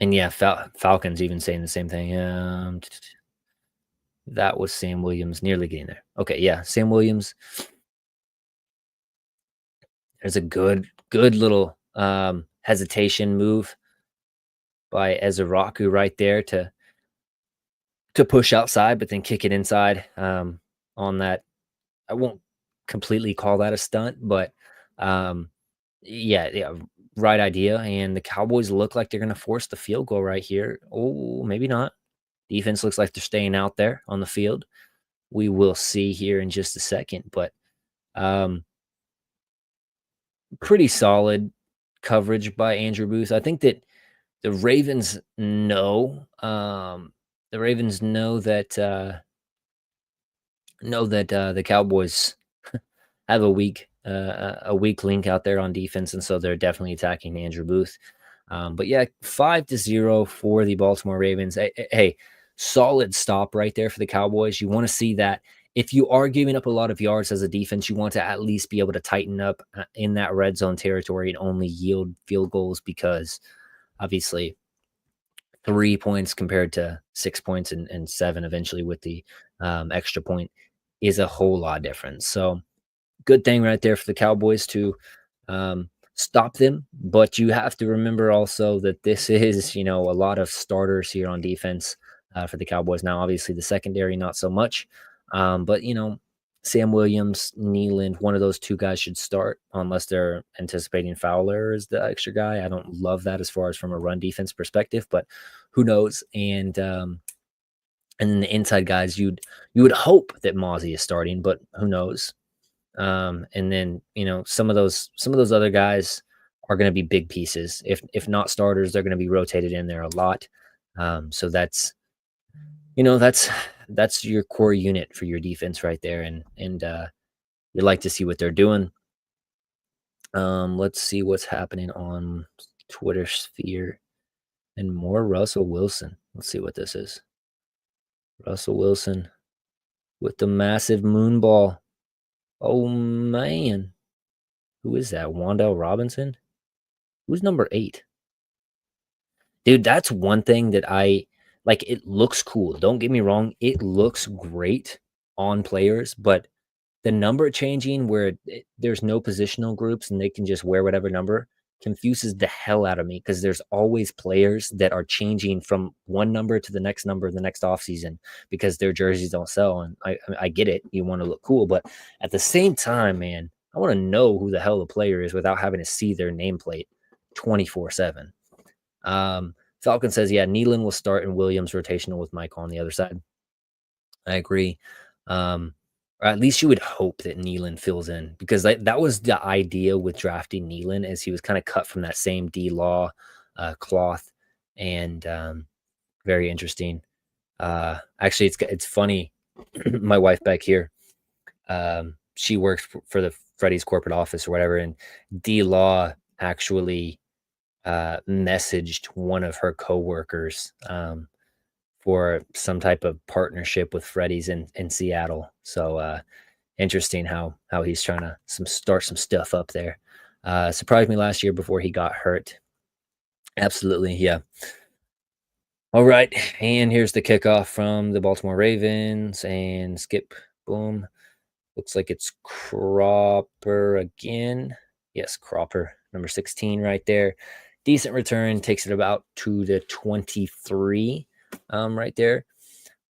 And yeah, Falcons even saying the same thing. That was Sam Williams nearly getting there. Okay, yeah, Sam Williams. There's a good little hesitation move by Ezraku right there to to push outside, but then kick it inside on that. I won't completely call that a stunt, but um, yeah, right idea. And the Cowboys look like they're going to force the field goal right here. Oh, maybe not. Defense looks like they're staying out there on the field. We will see here in just a second, but um, pretty solid coverage by Andrew Booth. I think that the Ravens know. The Ravens know that the Cowboys have a weak link out there on defense, and so they're definitely attacking Andrew Booth. But yeah, 5-0 for the Baltimore Ravens. Hey, solid stop right there for the Cowboys. You want to see that. If you are giving up a lot of yards as a defense, you want to at least be able to tighten up in that red zone territory and only yield field goals, because obviously 3 points compared to 6 points and seven eventually with the extra point is a whole lot different. So good thing right there for the Cowboys to stop them. But you have to remember also that this is, a lot of starters here on defense for the Cowboys. Now, obviously, the secondary, not so much. But, Sam Williams, Nealand, one of those two guys should start unless they're anticipating Fowler as the extra guy. I don't love that as far as from a run defense perspective, but who knows? And then the inside guys, you would hope that Mozzie is starting, but who knows? And then some of those other guys are going to be big pieces. If not starters, they're going to be rotated in there a lot. So that's your core unit for your defense right there, and you'd like to see what they're doing. Let's see what's happening on Twitter sphere and more Russell Wilson. Let's see what this is. Russell Wilson with the massive moon ball. Oh man. Who is that? Wandell Robinson? Who's number 8? Dude, that's one thing that I like. It looks cool. Don't get me wrong. It looks great on players, but the number changing where there's no positional groups and they can just wear whatever number confuses the hell out of me, because there's always players that are changing from one number to the next number the next offseason because their jerseys don't sell. And I get it. You want to look cool, but at the same time, man, I want to know who the hell the player is without having to see their nameplate 24/7. Falcon says, yeah, Nealon will start and Williams rotational with Mike on the other side. I agree. Or at least you would hope that Nealon fills in, because that was the idea with drafting Nealon, as he was kind of cut from that same D-Law cloth, and very interesting. Actually, it's funny. My wife back here, she works for the Freddy's corporate office or whatever, and D-Law actually messaged one of her coworkers for some type of partnership with Freddy's in Seattle. So interesting how he's trying to start some stuff up there. Surprised me last year before he got hurt. Absolutely, yeah. All right, and here's the kickoff from the Baltimore Ravens, and skip, boom. Looks like it's Cropper again. Yes, Cropper, number 16 right there. Decent return, takes it about to the 23 right there.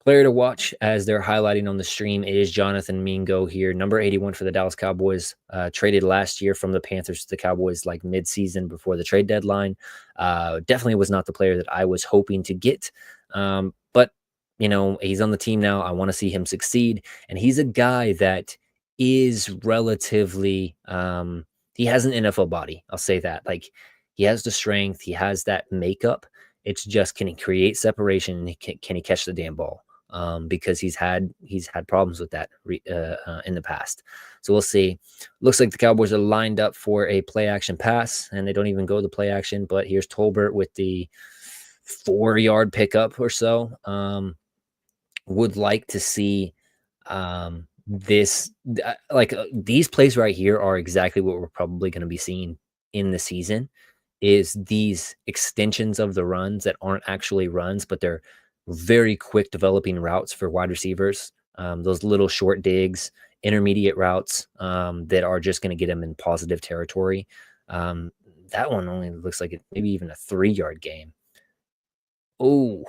Player to watch, as they're highlighting on the stream, is Jonathan Mingo here, number 81 for the Dallas Cowboys. Traded last year from the Panthers to the Cowboys like mid-season before the trade deadline. Definitely was not the player that I was hoping to get. But, he's on the team now. I want to see him succeed. And he's a guy that is relatively he has an NFL body. I'll say that. Like, he has the strength. He has that makeup. It's just, can he create separation, and can he catch the damn ball? Because he's had problems with that in the past. So we'll see. Looks like the Cowboys are lined up for a play action pass, and they don't even go the play action. But here's Tolbert with the 4-yard pickup or so. Would like to see this. These plays right here are exactly what we're probably going to be seeing in the season. Is these extensions of the runs that aren't actually runs, but they're very quick developing routes for wide receivers. Those little short digs, intermediate routes that are just going to get them in positive territory. That one only looks like maybe even a 3-yard game. Oh,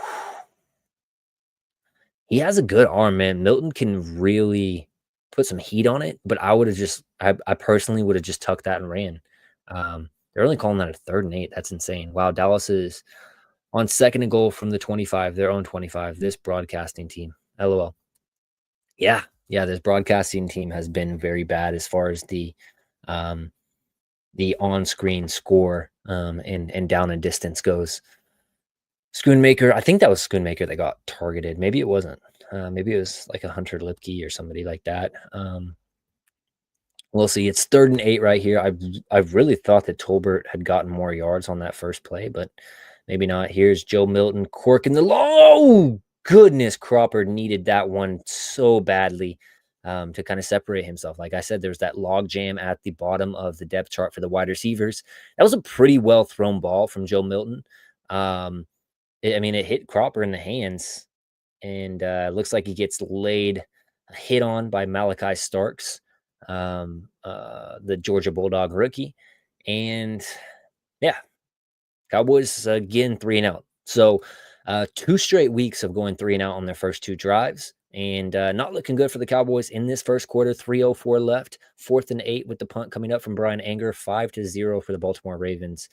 He has a good arm, man. Milton can really put some heat on it, but I personally would have just tucked that and ran. They're only calling that a 3rd and 8. That's insane. Wow, Dallas is on 2nd and goal from the 25, their own 25. This broadcasting team, LOL. Yeah, this broadcasting team has been very bad as far as the on-screen score and down and distance goes. Schoonmaker, I think that was Schoonmaker that got targeted. Maybe it wasn't. Maybe it was like a Hunter Lipke or somebody like that. We'll see. It's 3rd and 8 right here. I really thought that Tolbert had gotten more yards on that first play, but maybe not. Here's Joe Milton corking the oh goodness, Cropper needed that one so badly to kind of separate himself. Like I said, there's that log jam at the bottom of the depth chart for the wide receivers. That was a pretty well thrown ball from Joe Milton. It hit Cropper in the hands, and looks like he gets hit on by Malachi Starks, the Georgia Bulldog rookie. And yeah, Cowboys again 3-0. So 2 straight weeks of going 3-0 on their first 2 drives, and not looking good for the Cowboys in this first quarter. 3:04 left, 4th and 8 with the punt coming up from Brian Anger, 5-0 for the Baltimore Ravens,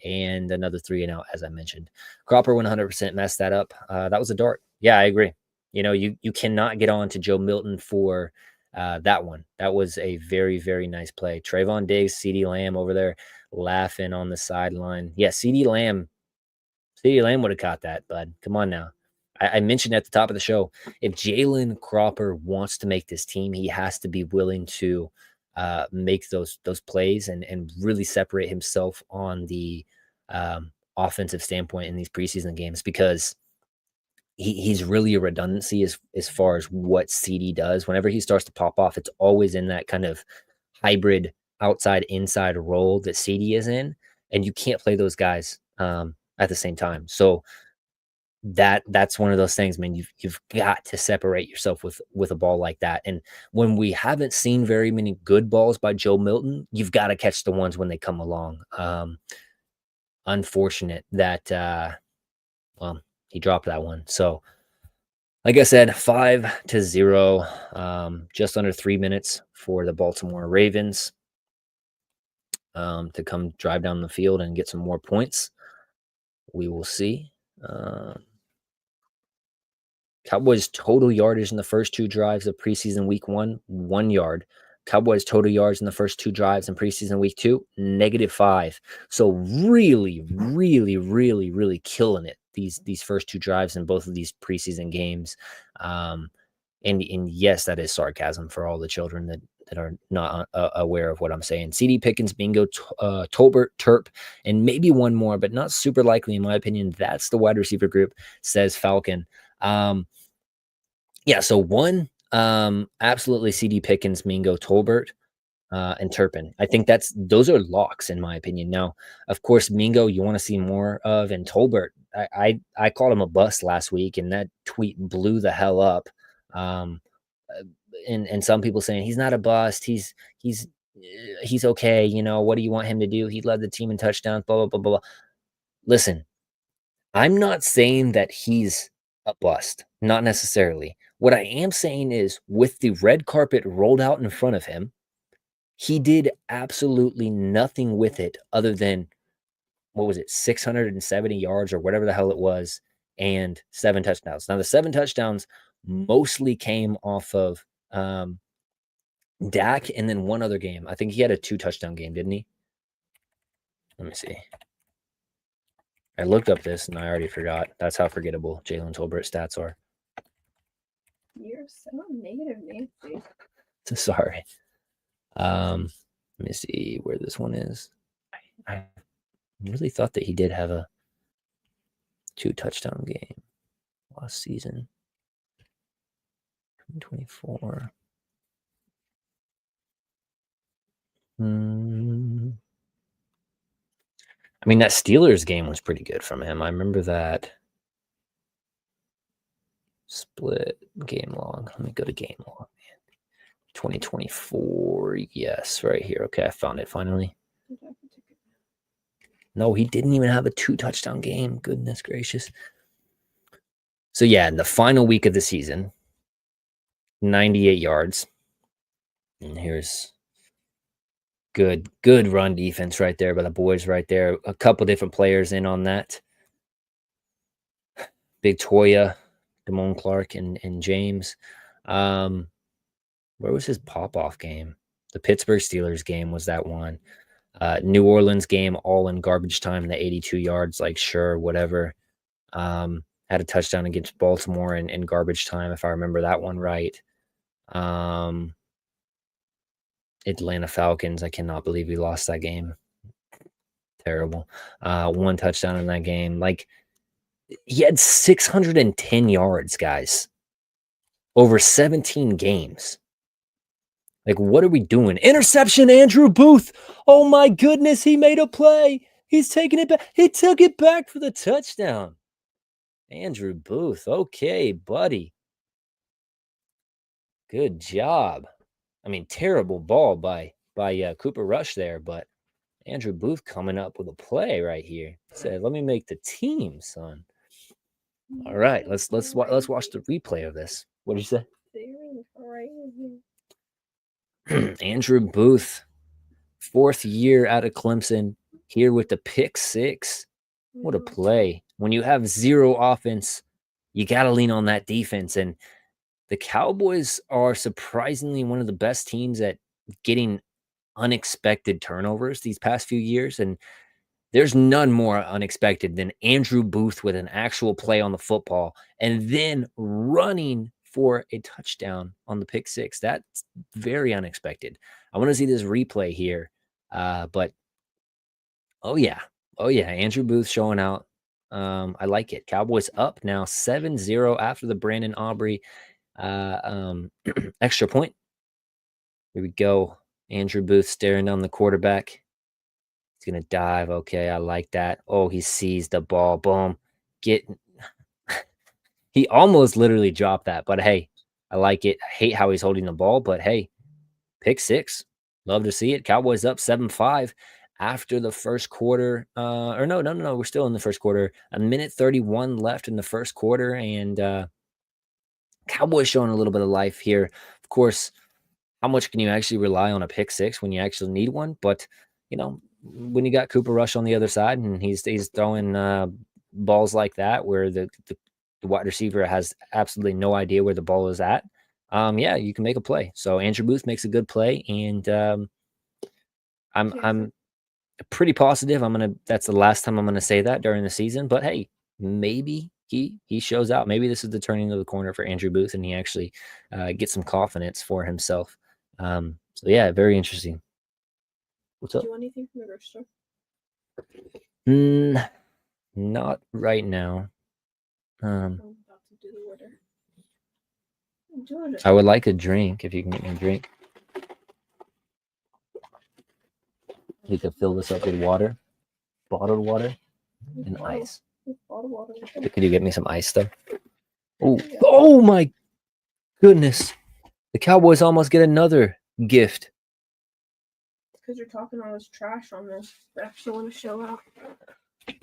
and another 3-0 as I mentioned. Cropper 100% messed that up. That was a dart. Yeah, I agree. You cannot get on to Joe Milton for that one. That was a very, very nice play. Trayvon Diggs, CeeDee Lamb over there laughing on the sideline. Yeah, CeeDee Lamb would have caught that, bud. Come on now. I mentioned at the top of the show, if Jalen Cropper wants to make this team, he has to be willing to make those plays and really separate himself on the offensive standpoint in these preseason games, because he's really a redundancy as far as what CD does. Whenever he starts to pop off, it's always in that kind of hybrid outside inside role that CD is in, and you can't play those guys at the same time. So that's one of those things, man. You've got to separate yourself with a ball like that. And when we haven't seen very many good balls by Joe Milton, you've got to catch the ones when they come along. Unfortunate that he dropped that one. So like I said, 5-0, just under 3 minutes for the Baltimore Ravens to come drive down the field and get some more points. We will see. Cowboys total yardage in the first 2 drives of preseason week 1, 1 yard. Cowboys total yards in the first 2 drives in preseason week 2, -5. So really, really, really, really killing it these first 2 drives in both of these preseason games. And yes, that is sarcasm for all the children that are not aware of what I'm saying. CD Pickens, Bingo, Tolbert, Turp, and maybe one more, but not super likely in my opinion. That's the wide receiver group, says Falcon. Yeah, so one, absolutely CD Pickens, Mingo, Tolbert, and Turpin. I think those are locks in my opinion. Now, of course, Mingo you want to see more of, and Tolbert. I called him a bust last week, and that tweet blew the hell up. And some people saying he's not a bust. He's okay. What do you want him to do? He led the team in touchdowns. Blah blah blah blah. Listen, I'm not saying that he's a bust, not necessarily. What I am saying is, with the red carpet rolled out in front of him, he did absolutely nothing with it other than, 670 yards or whatever the hell it was, and 7 touchdowns. Now, the 7 touchdowns mostly came off of Dak and then one other game. I think he had a 2-touchdown game, didn't he? Let me see. I looked up this and I already forgot. That's how forgettable Jalen Tolbert stats are. You're so negative, Nancy. Sorry. Let me see where this one is. I really thought that he did have a 2-touchdown game last season. 2024. I mean, that Steelers game was pretty good from him. I remember that. Split game log. Let me go to game log. 2024. Yes, right here. Okay, I found it finally. No, he didn't even have a 2-touchdown game. Goodness gracious. So yeah, in the final week of the season, 98 yards. And here's good run defense right there by the boys right there. A couple different players in on that. Big Toya, Damone Clark, and James. Where was his pop-off game? The Pittsburgh Steelers game was that one. New Orleans game, all in garbage time, the 82 yards, like sure, whatever. Had a touchdown against Baltimore in garbage time, if I remember that one right. Atlanta Falcons, I cannot believe we lost that game. Terrible. One touchdown in that game. Like, he had 610 yards, guys, over 17 games. Like, what are we doing? Interception, Andrew Booth. Oh, my goodness. He made a play. He's taking it back. He took it back for the touchdown. Andrew Booth. Okay, buddy. Good job. I mean, terrible ball by Cooper Rush there, but Andrew Booth coming up with a play right here. Said, "Let me make the team, son." All right, let's watch the replay of this. What did you say? Andrew Booth, 4th year out of Clemson, here with the pick 6. What a play. When you have 0 offense, you got to lean on that defense. And the Cowboys are surprisingly one of the best teams at getting unexpected turnovers these past few years. And there's none more unexpected than Andrew Booth with an actual play on the football and then running for a touchdown on the pick 6. That's very unexpected. I want to see this replay here. But oh yeah, Andrew Booth showing out. I like it. Cowboys up now 7-0 after the Brandon Aubrey extra point. Here we go. Andrew Booth staring down the quarterback. He's going to dive. Okay, I like that. Oh, he sees the ball. Boom. He almost literally dropped that, but hey, I like it. I hate how he's holding the ball, but hey, pick 6. Love to see it. Cowboys up 7-5 after the first quarter. Or no. We're still in the first quarter. A minute 31 left in the first quarter, and Cowboys showing a little bit of life here. Of course, how much can you actually rely on a pick 6 when you actually need one? But, when you got Cooper Rush on the other side and he's throwing balls like that where the wide receiver has absolutely no idea where the ball is at, yeah, you can make a play. So Andrew Booth makes a good play, and I'm pretty positive that's the last time I'm gonna say that during the season. But hey, maybe he shows out. Maybe this is the turning of the corner for Andrew Booth, and he actually gets some confidence for himself. So yeah, very interesting. What's up? Do you want anything from the grocery store? Not right now. I'm about to do the order. I would like a drink if you can get me a drink. You could fill this up with water, bottled water, and ice. Bottled water. Could you get me some ice though? Oh my goodness! The Cowboys almost get another gift. Because you're talking all this trash on this. They actually want to show out.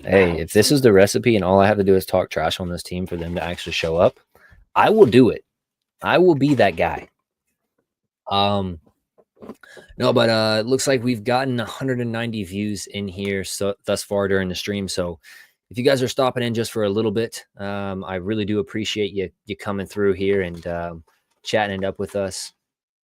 Hey, if this is the recipe and all I have to do is talk trash on this team for them to actually show up, I will do it. I will be that guy. No, but it looks like we've gotten 190 views in here thus far during the stream. So if you guys are stopping in just for a little bit, I really do appreciate you coming through here and chatting it up with us.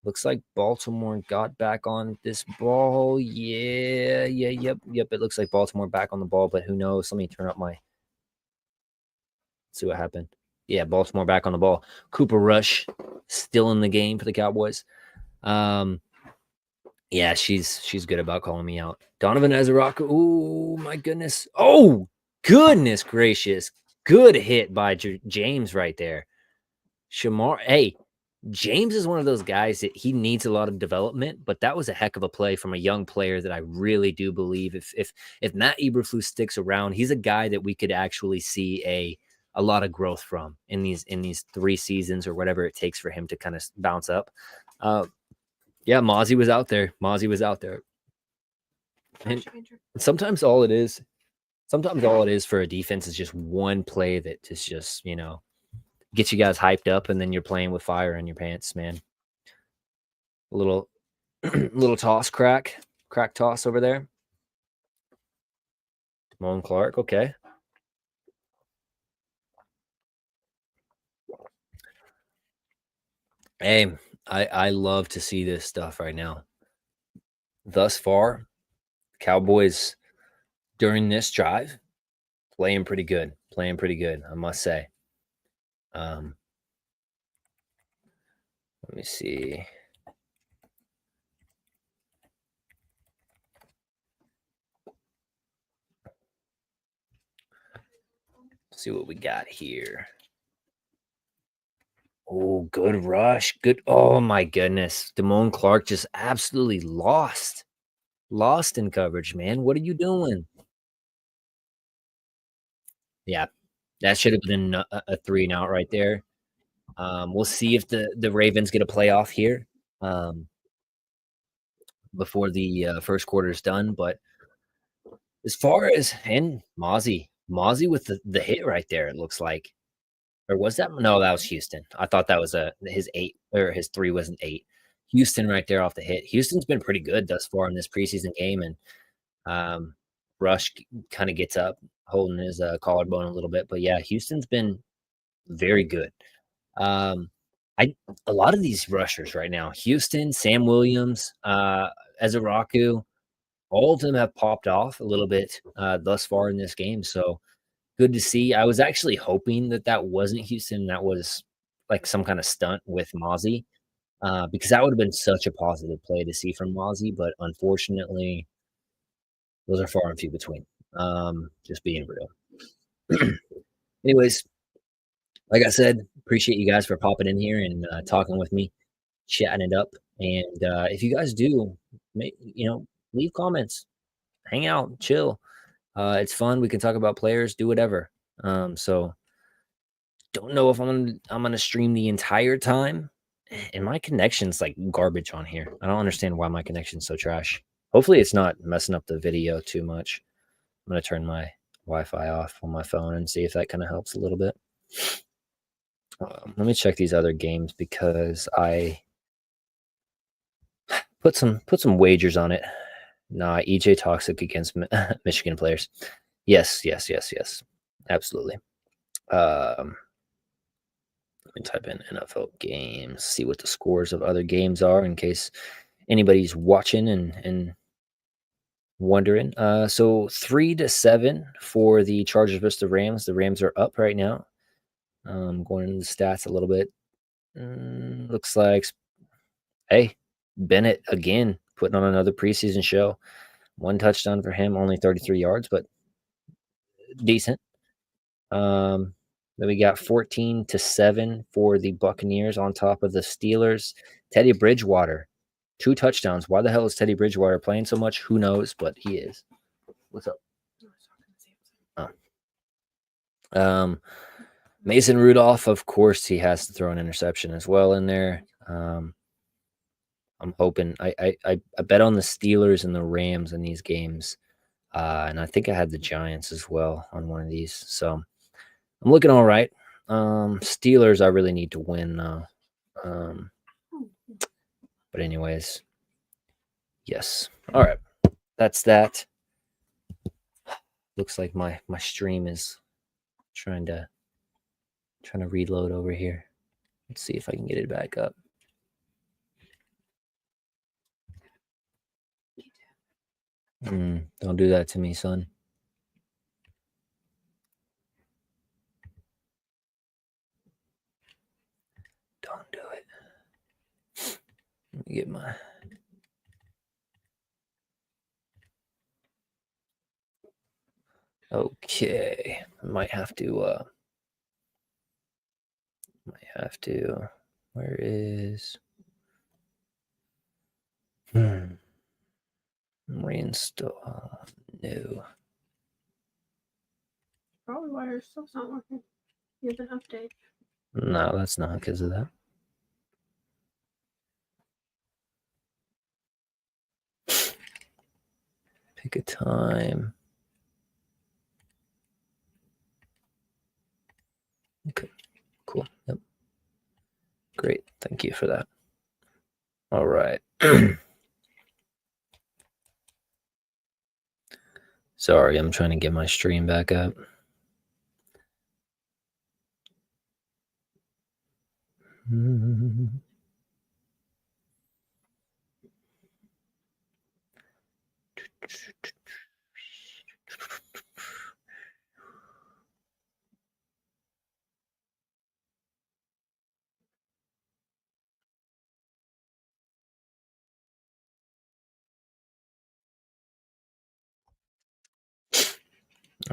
Looks like Baltimore got back on this ball. Yep. It looks like Baltimore back on the ball, but who knows? Let me turn up my. See what happened. Yeah, Baltimore back on the ball. Cooper Rush still in the game for the Cowboys. Yeah, she's good about calling me out. Donovan Ezeraka. Oh my goodness. Oh goodness gracious. Good hit by James right there. Shamar. Hey, James is one of those guys that he needs a lot of development, but that was a heck of a play from a young player that I really do believe if Matt Eberflus sticks around, he's a guy that we could actually see a lot of growth from in these 3 seasons or whatever it takes for him to kind of bounce up. Yeah, Mozzie was out there. And sometimes all it is for a defense is just one play that is just, get you guys hyped up, and then you're playing with fire in your pants, man. A little little crack toss over there. Damone Clark, okay. Hey, I love to see this stuff right now. Thus far, Cowboys during this drive playing pretty good, I must say. Let me see. See what we got here. Oh, good rush. Good. Oh my goodness. Damone Clark just absolutely lost. Lost in coverage, man. What are you doing? Yeah. That should have been a 3 and out right there. We'll see if the Ravens get a playoff here before the first quarter is done. But as far as and Mozzie with the hit right there, it looks like. Or was that? No, that was Houston. I thought that was his 8 or his 3 wasn't 8. Houston right there off the hit. Houston's been pretty good thus far in this preseason game, and Rush kind of gets up, holding his collarbone a little bit. But yeah, Houston's been very good. I a lot of these rushers right now, Houston, Sam Williams, Ezaraku, all of them have popped off a little bit thus far in this game. So good to see. I was actually hoping that wasn't Houston. That was like some kind of stunt with Mozzie, because that would have been such a positive play to see from Mozzie. But unfortunately, those are far and few between. Just being real. Anyways, like I said, appreciate you guys for popping in here and talking with me, chatting it up. And if you guys do, leave comments, hang out, chill. It's fun. We can talk about players, do whatever. So don't know if I'm gonna stream the entire time. And my connection's like garbage on here. I don't understand why my connection's so trash. Hopefully it's not messing up the video too much. I'm gonna turn my Wi-Fi off on my phone and see if that kind of helps a little bit. Let me check these other games because I put some wagers on it. Nah, EJ Toxic against Michigan players. Yes. Absolutely. Let me type in NFL games, see what the scores of other games are in case anybody's watching and wondering. So 3-7 for the Chargers versus the Rams. The Rams are up right now. Going into the stats a little bit. Looks like, hey, Bennett again putting on another preseason show. 1 touchdown for him, only 33 yards, but decent. Then we got 14-7 for the Buccaneers on top of the Steelers. Teddy Bridgewater, 2 touchdowns. Why the hell is Teddy Bridgewater playing so much? Who knows, but he is. What's up? Oh. Mason Rudolph, of course, he has to throw an interception as well in there. I'm hoping. I bet on the Steelers and the Rams in these games, and I think I had the Giants as well on one of these. So I'm looking all right. Steelers, I really need to win though. But anyways, yes. All right, that's that. Looks like my stream is trying to reload over here. Let's see if I can get it back up. Don't do that to me, son. Don't do it. Let me get my... Okay. Might have to... Where is... Reinstall. No. Probably why your stuff's not working. You have an update. No, that's not because of that. Pick a time. Okay, cool. Yep. Great. Thank you for that. All right. Sorry, I'm trying to get my stream back up.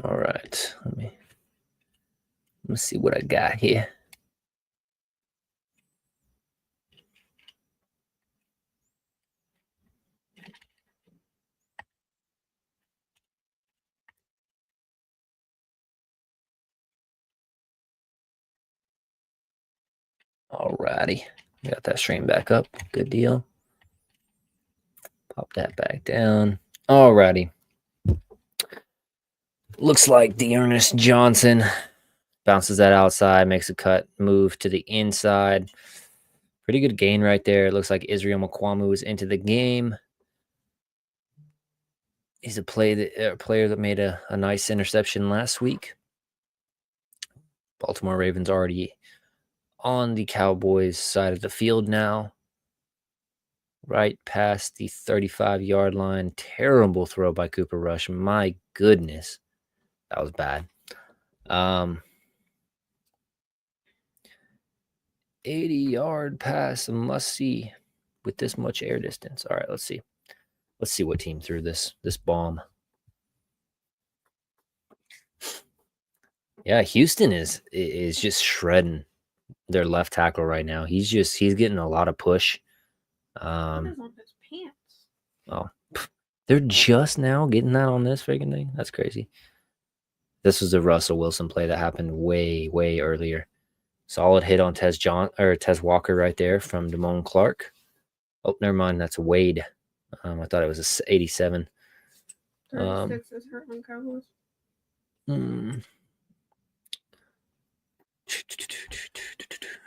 All right. Let's see what I got here. Alrighty. Got that stream back up. Good deal. Pop that back down. Alrighty. Looks like Dearness Johnson bounces that outside, makes a cut, move to the inside. Pretty good gain right there. It looks like Israel Mukwamu is into the game. He's a player that made a nice interception last week. Baltimore Ravens already on the Cowboys side of the field now. Right past the 35-yard line. Terrible throw by Cooper Rush. My goodness. That was bad. 80-yard pass, a must-see with this much air distance. All right, let's see. Let's see what team threw this bomb. Yeah, Houston is just shredding their left tackle right now. He's getting a lot of push. What is on his pants? Oh, they're just now getting that on this freaking thing. That's crazy. This was a Russell Wilson play that happened way earlier. Solid hit on Tez Walker right there from Damone Clark. Oh, never mind. That's Wade. I thought it was a 87. 36 is hurt on Cowboys.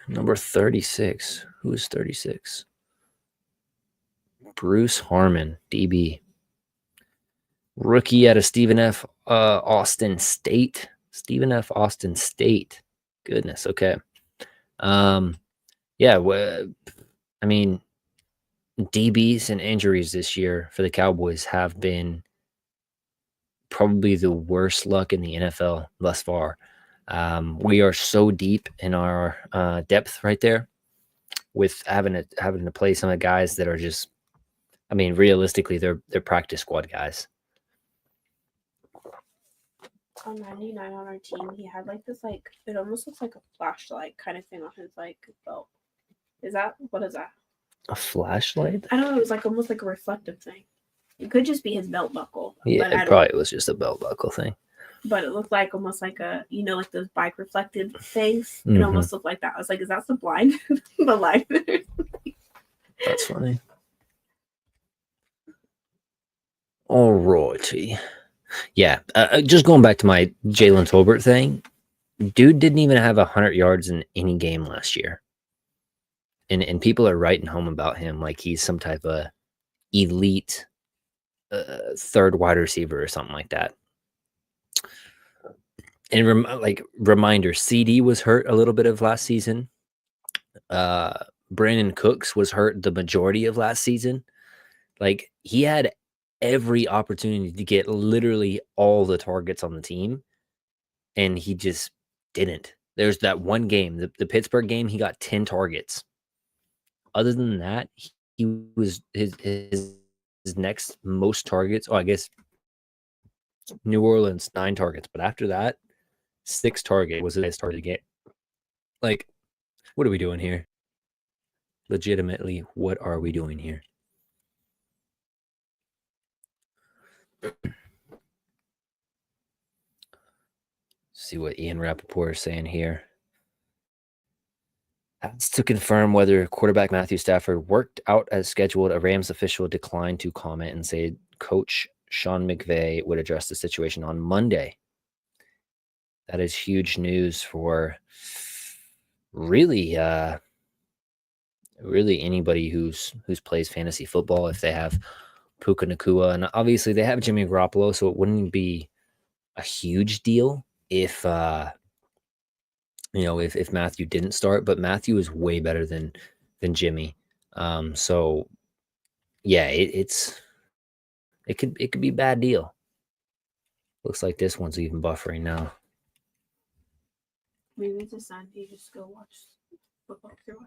Number 36. Who is 36? Bruce Harmon, DB. Rookie out of Stephen F. Austin State. Stephen F. Austin State. Goodness. Okay. Yeah. I mean, DBs and injuries this year for the Cowboys have been probably the worst luck in the NFL thus far. We are so deep in our depth right there with having to play some of the guys that are just, I mean, realistically, they're practice squad guys. On 99 on our team, he had like this, like, it almost looks like a flashlight kind of thing on his like belt. What is that? A flashlight? I don't know. It was like almost like a reflective thing. It could just be his belt buckle. Yeah, it probably was just a belt buckle thing. But it looked like almost like a, like those bike reflective things. It almost looked like that. I was like, is that the blind? The light? That's funny. All righty. Yeah, just going back to my Jalen Tolbert thing, dude didn't even have 100 yards in any game last year. And people are writing home about him like he's some type of elite third wide receiver or something like that. And reminder, CD was hurt a little bit of last season. Brandon Cooks was hurt the majority of last season. Like, he had every opportunity to get literally all the targets on the team, and he just didn't. There's that one game, the Pittsburgh game, he got 10 targets. Other than that, he was his next most targets. Oh, I guess New Orleans, 9 targets. But after that, 6 targets was his target game. Like, what are we doing here? Legitimately, what are we doing here? See what Ian Rappaport is saying here. Has to confirm whether quarterback Matthew Stafford worked out as scheduled. A Rams official declined to comment and said Coach Sean McVay would address the situation on Monday. That is huge news for really, really anybody who's plays fantasy football, if they have Puka Nakua, and obviously they have Jimmy Garoppolo, so it wouldn't be a huge deal if if Matthew didn't start, but Matthew is way better than Jimmy. So yeah, it could be a bad deal. Looks like this one's even buffering now. Maybe it's a sign you just go watch football through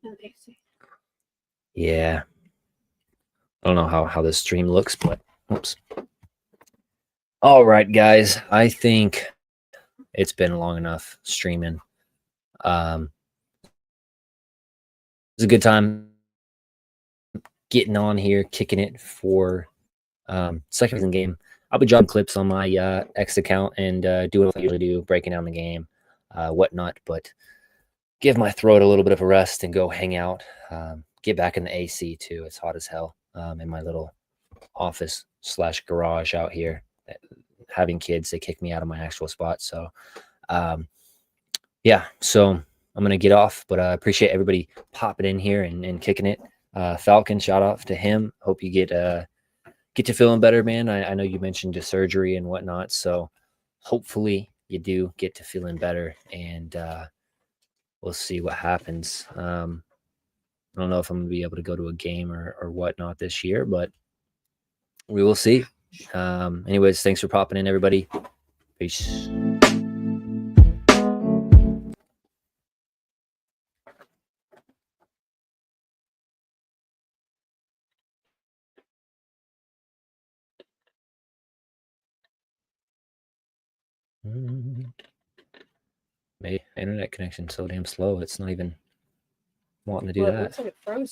an AC. Yeah. I don't know how this stream looks, but oops. All right, guys. I think it's been long enough streaming. It's a good time getting on here, kicking it for second season game. I'll be dropping clips on my X account and doing what I usually do, breaking down the game, whatnot. But give my throat a little bit of a rest and go hang out. Get back in the AC too. It's hot as hell in my little office/garage out here. Having kids, they kick me out of my actual spot. So, yeah. So I'm gonna get off, but I appreciate everybody popping in here and kicking it. Falcon, shout out to him. Hope you get to feeling better, man. I know you mentioned the surgery and whatnot, so hopefully you do get to feeling better, and we'll see what happens. I don't know if I'm gonna be able to go to a game or whatnot this year, but we will see. Anyways, thanks for popping in, everybody. Peace. My internet connection so damn slow. It's not even wanting to do Well, it that. looks like it froze.